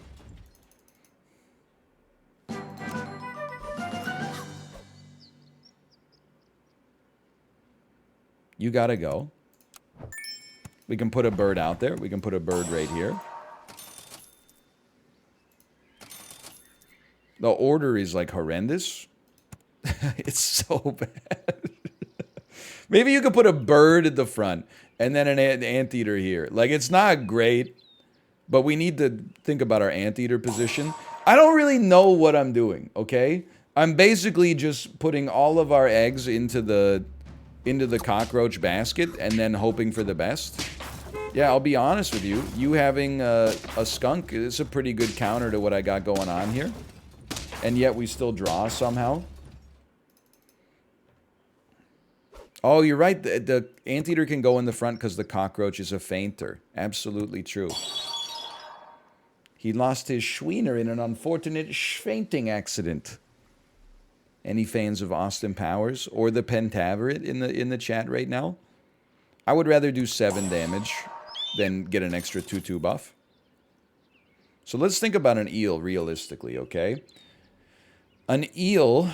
You gotta go. We can put a bird out there. We can put a bird right here. The order is like horrendous. It's so bad. Maybe you could put a bird at the front and then an anteater here. Like, it's not great, but we need to think about our anteater position. I don't really know what I'm doing, okay? I'm basically just putting all of our eggs into the cockroach basket and then hoping for the best. Yeah, I'll be honest with you. You having a skunk is a pretty good counter to what I got going on here. And yet we still draw somehow. Oh, you're right. The anteater can go in the front because the cockroach is a fainter. Absolutely true. He lost his schweener in an unfortunate fainting accident. Any fans of Austin Powers or the Pentaveret in the chat right now? I would rather do 7 damage than get an extra 2/2 buff. So let's think about an eel realistically, okay? An eel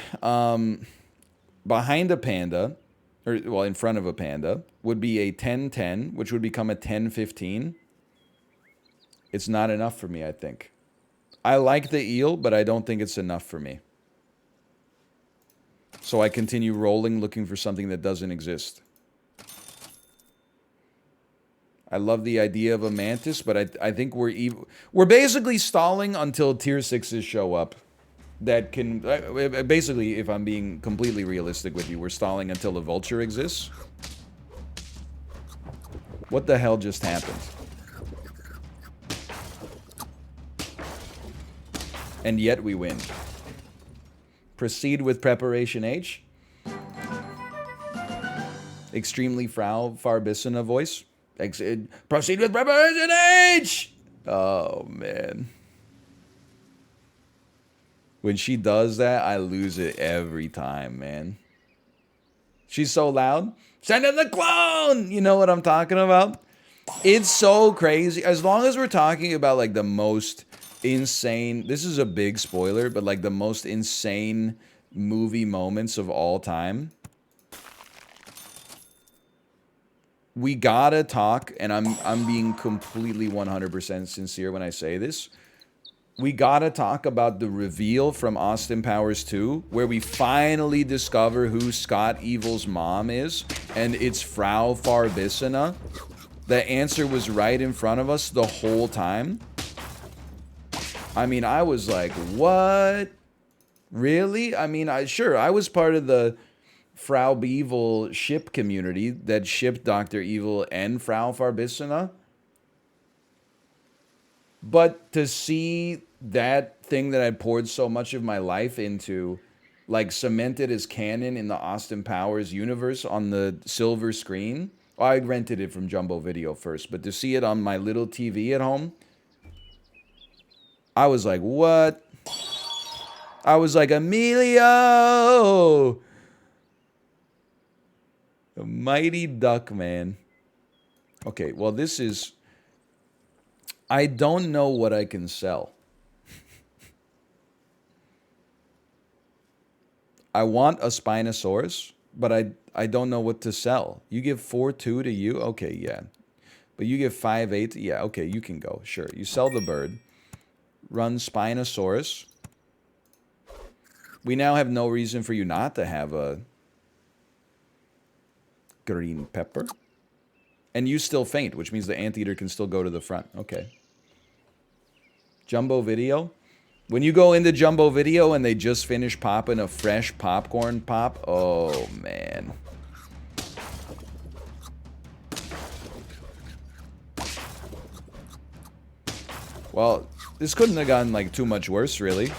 behind a panda, or well, in front of a panda, would be a 10-10, which would become a 10-15. It's not enough for me, I think. I like the eel, but I don't think it's enough for me. So I continue rolling, looking for something that doesn't exist. I love the idea of a mantis, but I think we're basically stalling until tier 6s show up. That can... basically, if I'm being completely realistic with you, we're stalling until a vulture exists. What the hell just happened? And yet we win. Proceed with Preparation H. Extremely Frau Farbissina voice. Proceed with Preparation H! Oh, man. When she does that, I lose it every time, man. She's so loud. Send in the clone! You know what I'm talking about? It's so crazy. As long as we're talking about, like, the most insane... This is a big spoiler, but, like, the most insane movie moments of all time. We gotta talk, and I'm being completely 100% sincere when I say this. we gotta talk about the reveal from Austin Powers 2, where we finally discover who Scott Evil's mom is, and it's Frau Farbissina. The answer was right in front of us the whole time. I mean, I was like, what? Really? I mean, I was part of the Frau Evil ship community that shipped Dr. Evil and Frau Farbissina. But to see that thing that I poured so much of my life into, like, cemented as canon in the Austin Powers universe on the silver screen. Oh, I rented it from Jumbo Video first, but to see it on my little TV at home, I was like, what? I was like, Emilio! The mighty duck, man. Okay, well, this is... I don't know what I can sell. I want a Spinosaurus, but I don't know what to sell. You give 4-2 to you? Okay, yeah. But you give 5-8? Yeah, okay, you can go. Sure. You sell the bird. Run Spinosaurus. We now have no reason for you not to have a green pepper. And you still faint, which means the anteater can still go to the front. Okay. Jumbo Video. When you go into Jumbo Video and they just finish popping a fresh popcorn pop, oh man. Well, this couldn't have gotten like too much worse, really.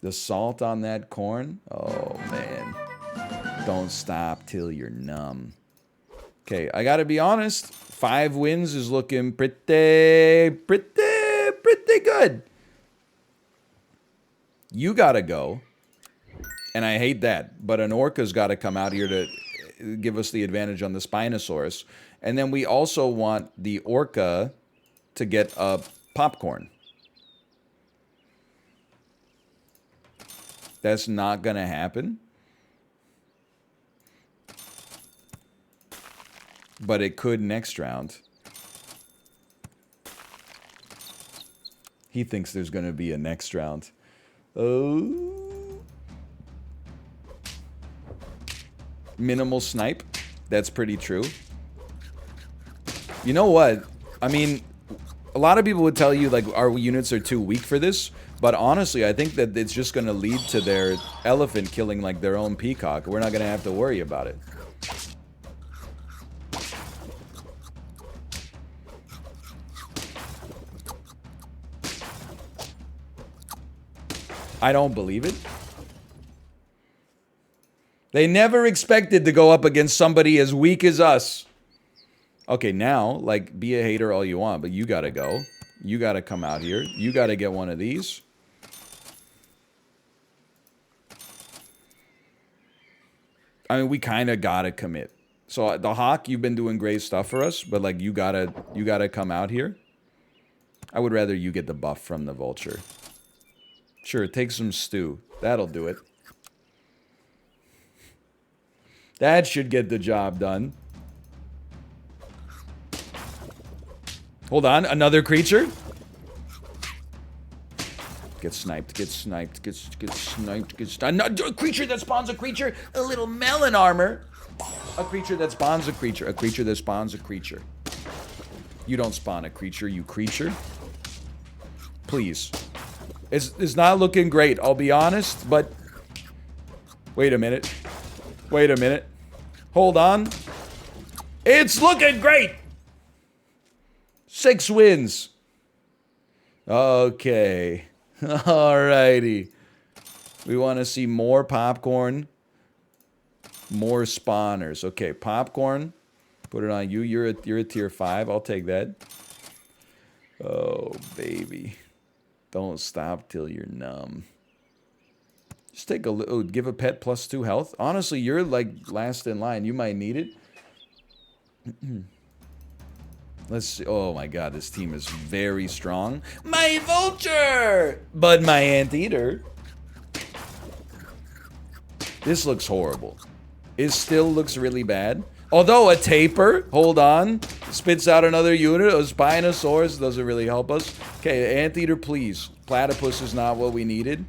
The salt on that corn, oh man. Don't stop till you're numb. Okay, I gotta be honest. 5 wins is looking pretty good. You gotta go. And I hate that. But an Orca's gotta come out here to give us the advantage on the Spinosaurus. And then we also want the Orca to get a popcorn. That's not gonna happen. But it could next round. He thinks there's going to be a next round. Oh. Minimal snipe. That's pretty true. You know what? I mean, a lot of people would tell you, like, our units are too weak for this. But honestly, I think that it's just going to lead to their elephant killing, like, their own peacock. We're not going to have to worry about it. I don't believe it. They never expected to go up against somebody as weak as us. Okay, now, like, be a hater all you want, but you gotta go. You gotta come out here. You gotta get one of these. I mean, we kind of gotta commit. So the Hawk, you've been doing great stuff for us, but like, you gotta come out here. I would rather you get the buff from the Vulture. Sure, take some stew. That'll do it. That should get the job done. Hold on, another creature? Get sniped, get sniped, get sniped, get sniped. A creature that spawns a creature, a little melon armor. A creature that spawns a creature, a creature that spawns a creature. You don't spawn a creature, you creature. Please. It's not looking great, I'll be honest, but... Wait a minute. Wait a minute. Hold on. It's looking great! 6 wins. Okay. Alrighty. We want to see more popcorn. More spawners. Okay, popcorn. Put it on you. You're a tier 5. I'll take that. Oh, baby. Don't stop till you're numb. Just take a little. Oh, give a pet +2 health. Honestly, you're like last in line. You might need it. Let's see. Oh my god, this team is very strong. My Vulture! But my Anteater. This looks horrible. It still looks really bad. Although a taper, hold on, spits out another unit. A Spinosaurus doesn't really help us. Okay, Anteater, please. Platypus is not what we needed.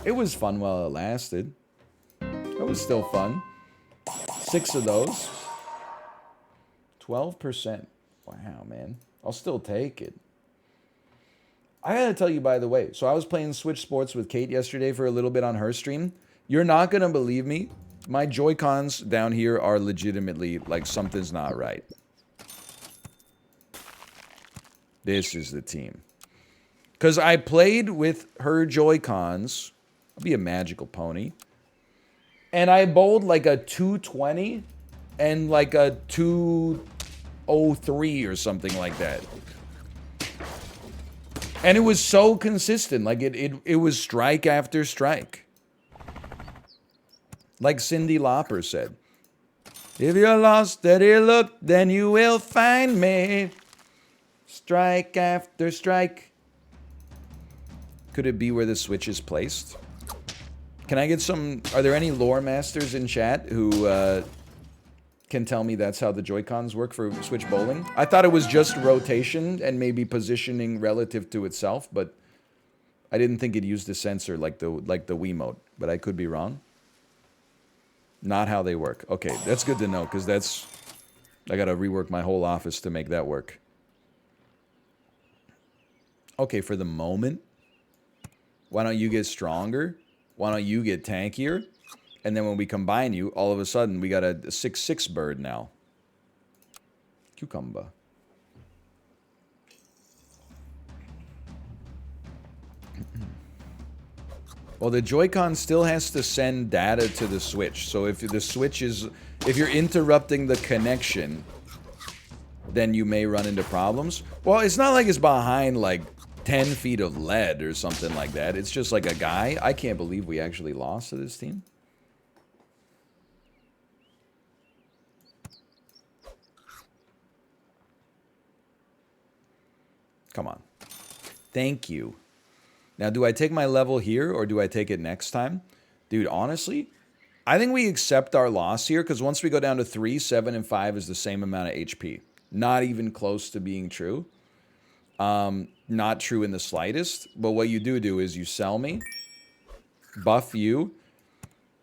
It was fun while it lasted. It was still fun. 6 of those. 12%. Wow, man. I'll still take it. I gotta tell you, by the way, so I was playing Switch Sports with Kate yesterday for a little bit on her stream. You're not gonna believe me. My Joy-Cons down here are legitimately like something's not right. This is the team. Because I played with her Joy-Cons. I'll be a magical pony. And I bowled like a 220 and like a 203 or something like that. And it was so consistent. Like it was strike after strike. Like Cyndi Lauper said. If you're lost, steady look, then you will find me. Strike after strike. Could it be where the switch is placed? Can I get some... Are there any lore masters in chat who can tell me that's how the Joy-Cons work for Switch bowling? I thought it was just rotation and maybe positioning relative to itself, but I didn't think it used a sensor like the Wiimote, but I could be wrong. Not how they work. Okay, that's good to know, because that's... I gotta rework my whole office to make that work. Okay, for the moment, why don't you get stronger? Why don't you get tankier? And then when we combine you, all of a sudden, we got a 6/6 bird now. Cucumber. Well, the Joy-Con still has to send data to the Switch. So if the Switch is... If you're interrupting the connection, then you may run into problems. Well, it's not like it's behind, like, 10 feet of lead or something like that. It's just like a guy. I can't believe we actually lost to this team. Come on. Thank you. Now, do I take my level here or do I take it next time? Dude, honestly, I think we accept our loss here because once we go down to 3, 7, and 5 is the same amount of HP. Not even close to being true. Not true in the slightest. But what you do is you sell me, buff you,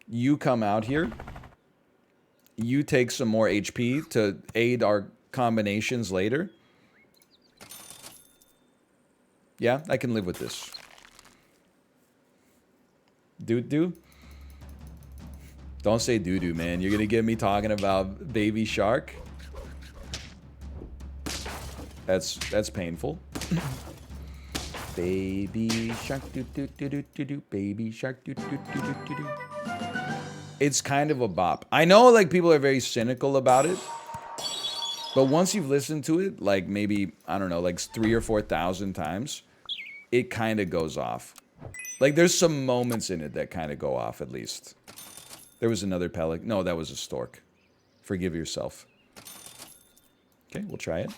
you come out here, you take some more HP to aid our combinations later. Yeah, I can live with this. Doo-doo? Don't say doo-doo, man. You're gonna get me talking about Baby Shark? That's painful. Baby Shark, doo-doo-doo-doo-doo-doo. Baby Shark, doo-doo-doo-doo-doo-doo. It's kind of a bop. I know, like, people are very cynical about it. But once you've listened to it, like, maybe, I don't know, like 3,000 or 4,000 times, it kind of goes off. Like, there's some moments in it that kind of go off, at least. There was another pelican. No, that was a stork. Forgive yourself. Okay, we'll try it.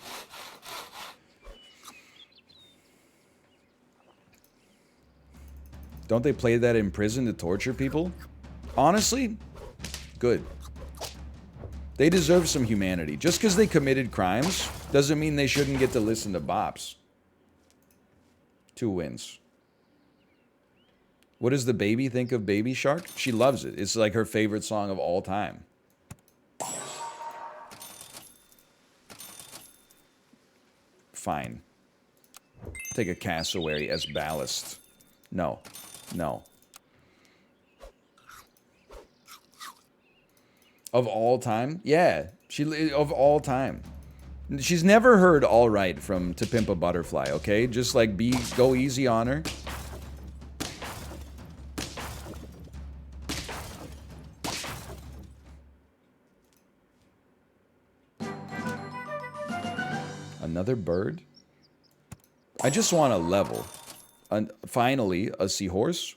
Don't they play that in prison to torture people? Honestly, good. They deserve some humanity. Just because they committed crimes doesn't mean they shouldn't get to listen to bops. 2 wins. What does the baby think of Baby Shark? She loves it. It's like her favorite song of all time. Fine. Take a cassowary as ballast. No. No. Of all time? Yeah. Of all time. She's never heard All Right from To Pimp a Butterfly, okay? Just like go easy on her. Another bird? I just want a level. Finally, a seahorse.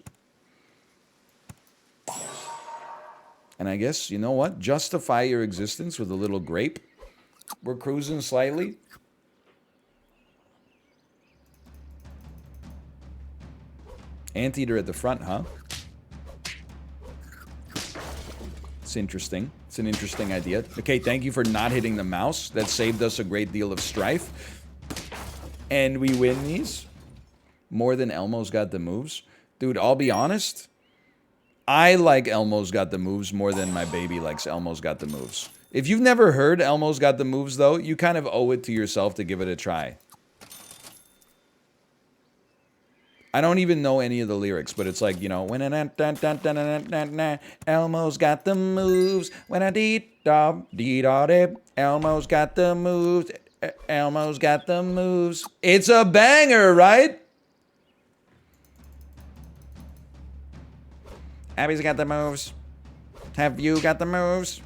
And I guess, you know what? Justify your existence with a little grape. We're cruising slightly. Anteater at the front, huh? It's interesting. It's an interesting idea. Okay, thank you for not hitting the mouse. That saved us a great deal of strife. And we win these. More than Elmo's Got the Moves. Dude, I'll be honest. I like Elmo's Got the Moves more than my baby likes Elmo's Got the Moves. If you've never heard Elmo's Got the Moves, though, you kind of owe it to yourself to give it a try. I don't even know any of the lyrics, but it's like, you know, when Elmo's got the moves, when I dee-da-dee-da-dee, Elmo's got the moves, Elmo's got the moves. It's a banger, right? Abby's got the moves. Have you got the moves?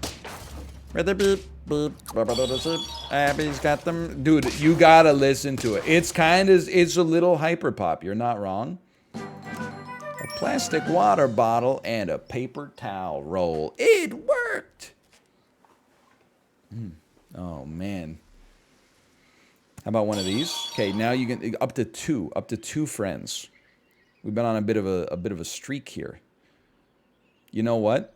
Abby's got them. Dude, you gotta listen to it. It's a little hyperpop. You're not wrong. A plastic water bottle and a paper towel roll. It worked. Oh, man. How about one of these? Okay, now you can up to two friends. We've been on a bit of a streak here. You know what?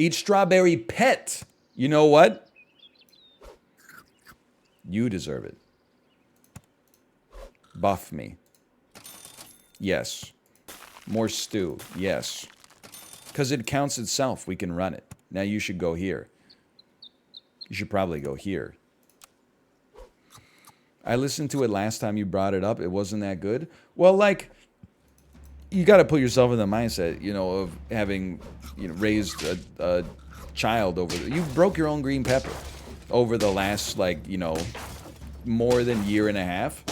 Eat strawberry pet. You know what? You deserve it. Buff me. Yes. More stew. Yes. Because it counts itself. We can run it. Now you should go here. You should probably go here. I listened to it last time you brought it up. It wasn't that good. Well, like, you got to put yourself in the mindset, you know, of having, you know, raised a child over you broke your own green pepper over the last, like, you know, more than year and a half.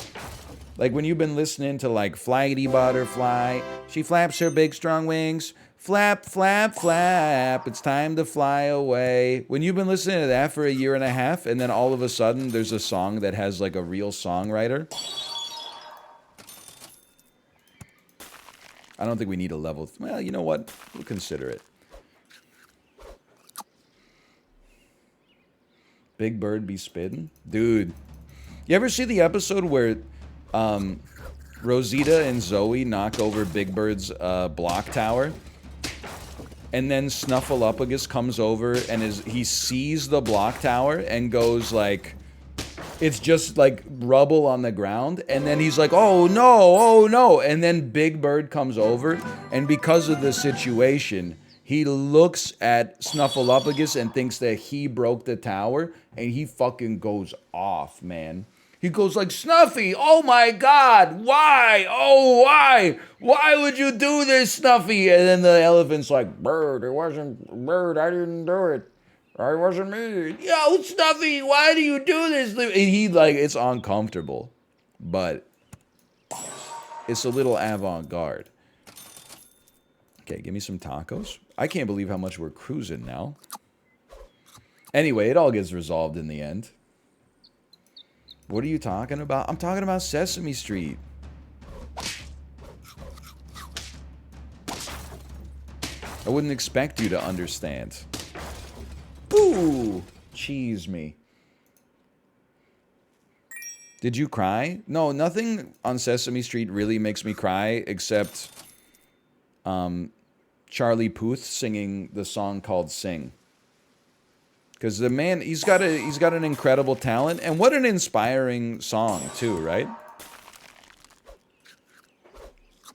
Like, when you've been listening to, like, Flighty Butterfly, she flaps her big strong wings, flap, flap, flap, it's time to fly away. When you've been listening to that for a year and a half, and then all of a sudden there's a song that has, like, a real songwriter, I don't think we need a level. Well, you know what? We'll consider it. Big Bird be spittin'? Dude. You ever see the episode where Rosita and Zoe knock over Big Bird's block tower? And then Snuffleupagus comes over and he sees the block tower and goes like... It's just like rubble on the ground. And then he's like, oh no. And then Big Bird comes over. And because of the situation, he looks at Snuffleupagus and thinks that he broke the tower. And he fucking goes off, man. He goes like, Snuffy, oh my God, why? Oh, why? Why would you do this, Snuffy? And then the elephant's like, Bird, it wasn't Bird, I didn't do it. It wasn't me. Yo, Snuffy, why do you do this? And he, like, it's uncomfortable. But it's a little avant-garde. Okay, give me some tacos. I can't believe how much we're cruising now. Anyway, it all gets resolved in the end. What are you talking about? I'm talking about Sesame Street. I wouldn't expect you to understand. Ooh, cheese me. Did you cry? No, nothing on Sesame Street really makes me cry except Charlie Puth singing the song called Sing. Because the man, he's got an incredible talent, and what an inspiring song too, right?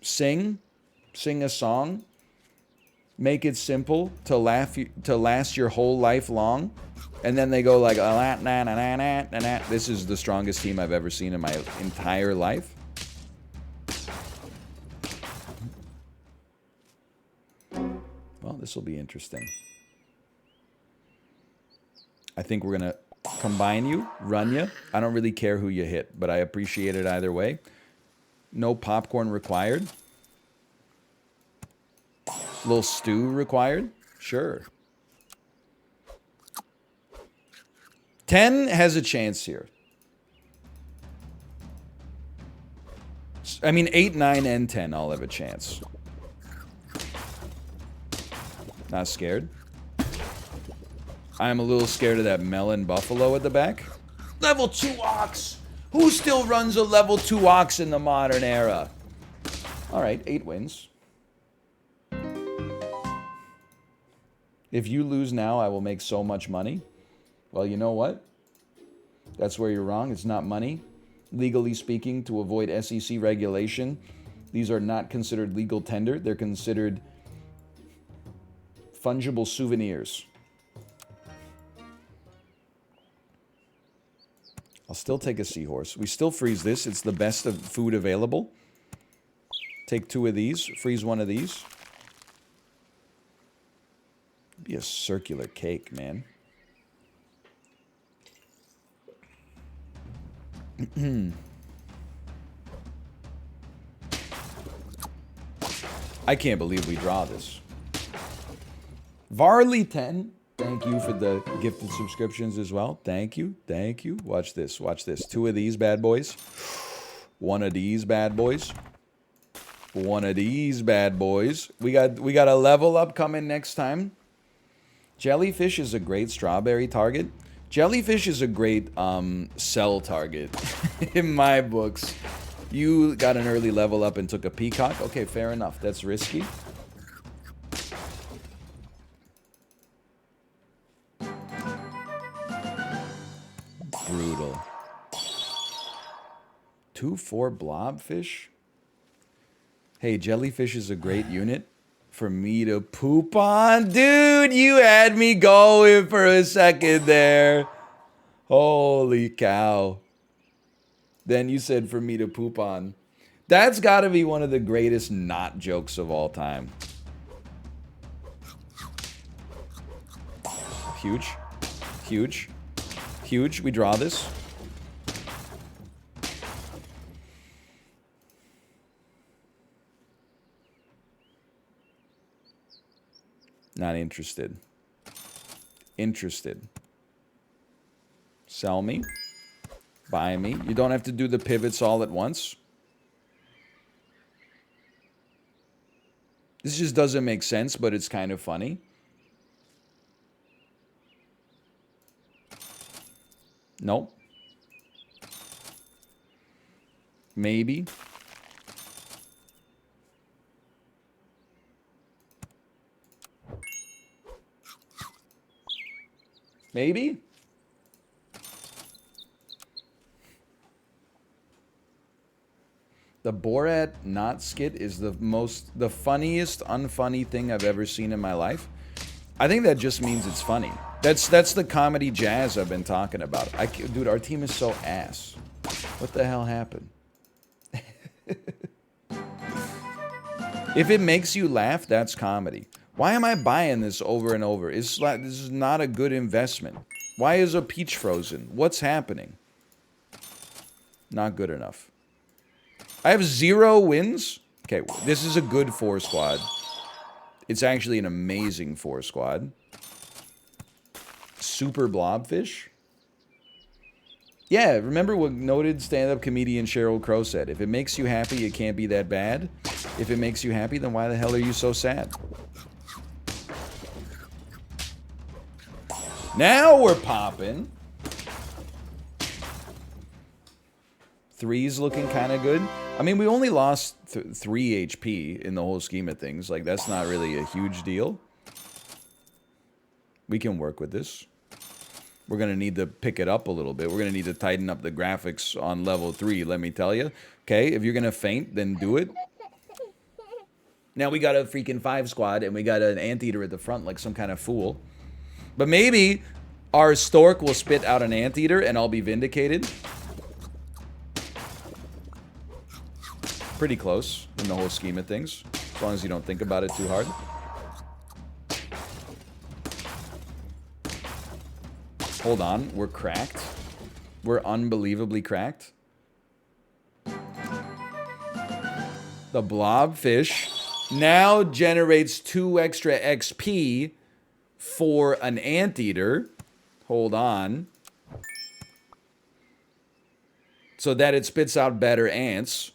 Sing a song. Make it simple to last your whole life long, and then they go like, this is the strongest team I've ever seen in my entire life. Well, this will be interesting. I think we're gonna combine you, run you. I don't really care who you hit, but I appreciate it either way. No popcorn required. Little stew required? Sure. 10 has a chance here. I mean, 8, 9, and 10 all have a chance. Not scared. I'm a little scared of that melon buffalo at the back. Level 2 ox! Who still runs a level 2 ox in the modern era? Alright, 8 wins. If you lose now, I will make so much money. Well, you know what? That's where you're wrong. It's not money. Legally speaking, to avoid SEC regulation, these are not considered legal tender. They're considered fungible souvenirs. I'll still take a seahorse. We still freeze this. It's the best of food available. Take 2 of these. Freeze 1 of these. Be a circular cake, man. I can't believe we draw this. Varley 10, thank you for the gifted subscriptions as well. Thank you, thank you. Watch this, watch this. 2 of these bad boys. 1 of these bad boys. 1 of these bad boys. We got a level up coming next time. Jellyfish is a great strawberry target. Jellyfish is a great sell target in my books. You got an early level up and took a peacock. Okay, fair enough. That's risky. Brutal. 2/4 blobfish. Hey, jellyfish is a great unit for me to poop on. Dude, you had me going for a second there. Holy cow. Then you said for me to poop on. That's got to be one of the greatest not jokes of all time. Huge. Huge. Huge. We draw this. Not interested. Interested. Sell me. Buy me. You don't have to do the pivots all at once. This just doesn't make sense, but it's kind of funny. Nope. Maybe. Maybe? The Borat not skit is the funniest unfunny thing I've ever seen in my life. I think that just means it's funny. That's the comedy jazz I've been talking about. Dude, our team is so ass. What the hell happened? If it makes you laugh, that's comedy. Why am I buying this over and over? This is not a good investment. Why is a peach frozen? What's happening? Not good enough. I have 0 wins. Okay, this is a good 4 squad. It's actually an amazing 4 squad. Super blobfish. Yeah, remember what noted stand-up comedian Sheryl Crow said. If it makes you happy, it can't be that bad. If it makes you happy, then why the hell are you so sad? Now we're popping. 3's looking kind of good. I mean, we only lost 3 HP in the whole scheme of things. Like, that's not really a huge deal. We can work with this. We're going to need to pick it up a little bit. We're going to need to tighten up the graphics on level 3, let me tell you. Okay, if you're going to faint, then do it. Now we got a freaking 5 squad, and we got an anteater at the front like some kind of fool. But maybe our stork will spit out an anteater, and I'll be vindicated. Pretty close in the whole scheme of things, as long as you don't think about it too hard. Hold on, we're cracked. We're unbelievably cracked. The blobfish now generates 2 extra XP for an anteater. Hold on. So that it spits out better ants.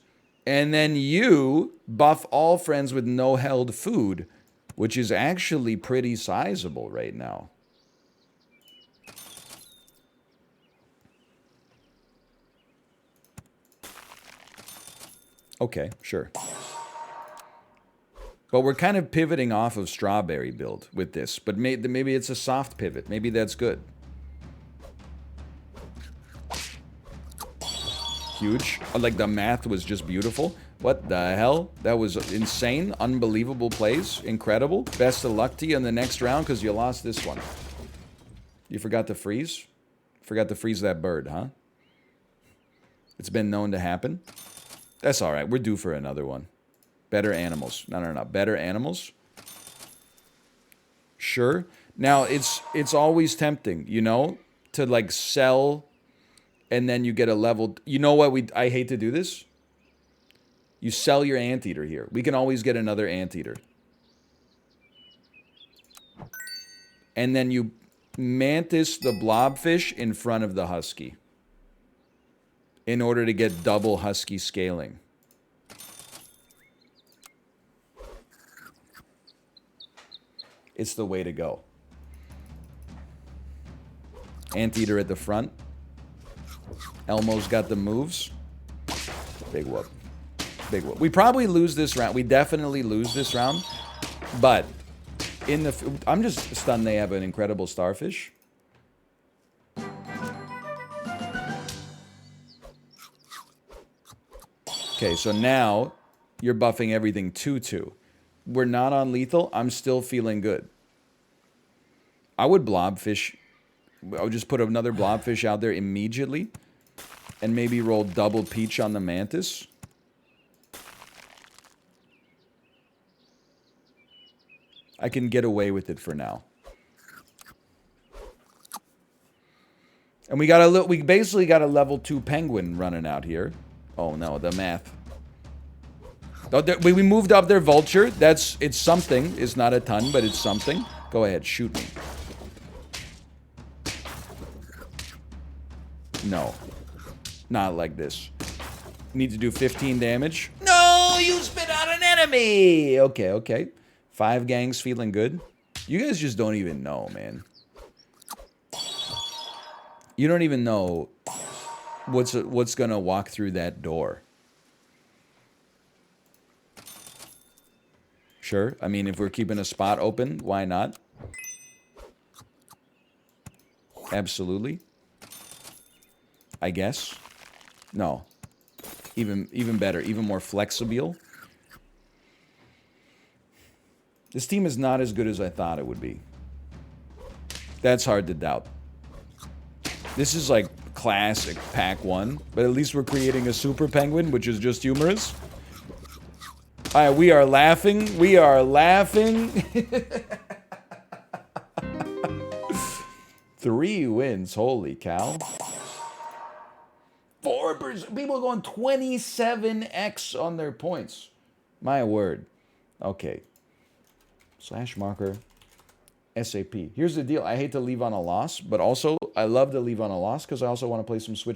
And then you buff all friends with no held food, which is actually pretty sizable right now. Okay, sure. But we're kind of pivoting off of strawberry build with this. But maybe it's a soft pivot. Maybe that's good. Huge. Like, the math was just beautiful. What the hell? That was insane. Unbelievable plays. Incredible. Best of luck to you in the next round because you lost this one. You forgot to freeze? Forgot to freeze that bird, huh? It's been known to happen. That's all right. We're due for another one. Better animals. No. Better animals? Sure. Now, it's always tempting, you know, to, like, sell... And then you get a level... You know what? I hate to do this. You sell your anteater here. We can always get another anteater. And then you mantis the blobfish in front of the husky. In order to get double husky scaling. It's the way to go. Anteater at the front. Elmo's got the moves. Big whoop. Big whoop. We probably lose this round. We definitely lose this round. But in the... I'm just stunned they have an incredible starfish. Okay, so now you're buffing everything 2-2. We're not on lethal. I'm still feeling good. I would blobfish... I would just put another blobfish out there immediately. And maybe roll double peach on the mantis. I can get away with it for now. And we basically got a level 2 penguin running out here. Oh no, the math. Oh, we moved up their vulture. It's something. It's not a ton, but it's something. Go ahead, shoot me. No. Not like this. Need to do 15 damage. No, you spit out an enemy. Okay. 5 gangs feeling good. You guys just don't even know, man. You don't even know what's gonna walk through that door. Sure. I mean, if we're keeping a spot open, why not? Absolutely. I guess. No. Even better. Even more flexible. This team is not as good as I thought it would be. That's hard to doubt. This is like classic pack 1. But at least we're creating a super penguin, which is just humorous. Alright, we are laughing. We are laughing. 3 wins. Holy cow. 4%. People are going 27x on their points. My word. Okay. Slash marker. SAP. Here's the deal. I hate to leave on a loss, but also I love to leave on a loss because I also want to play some Switch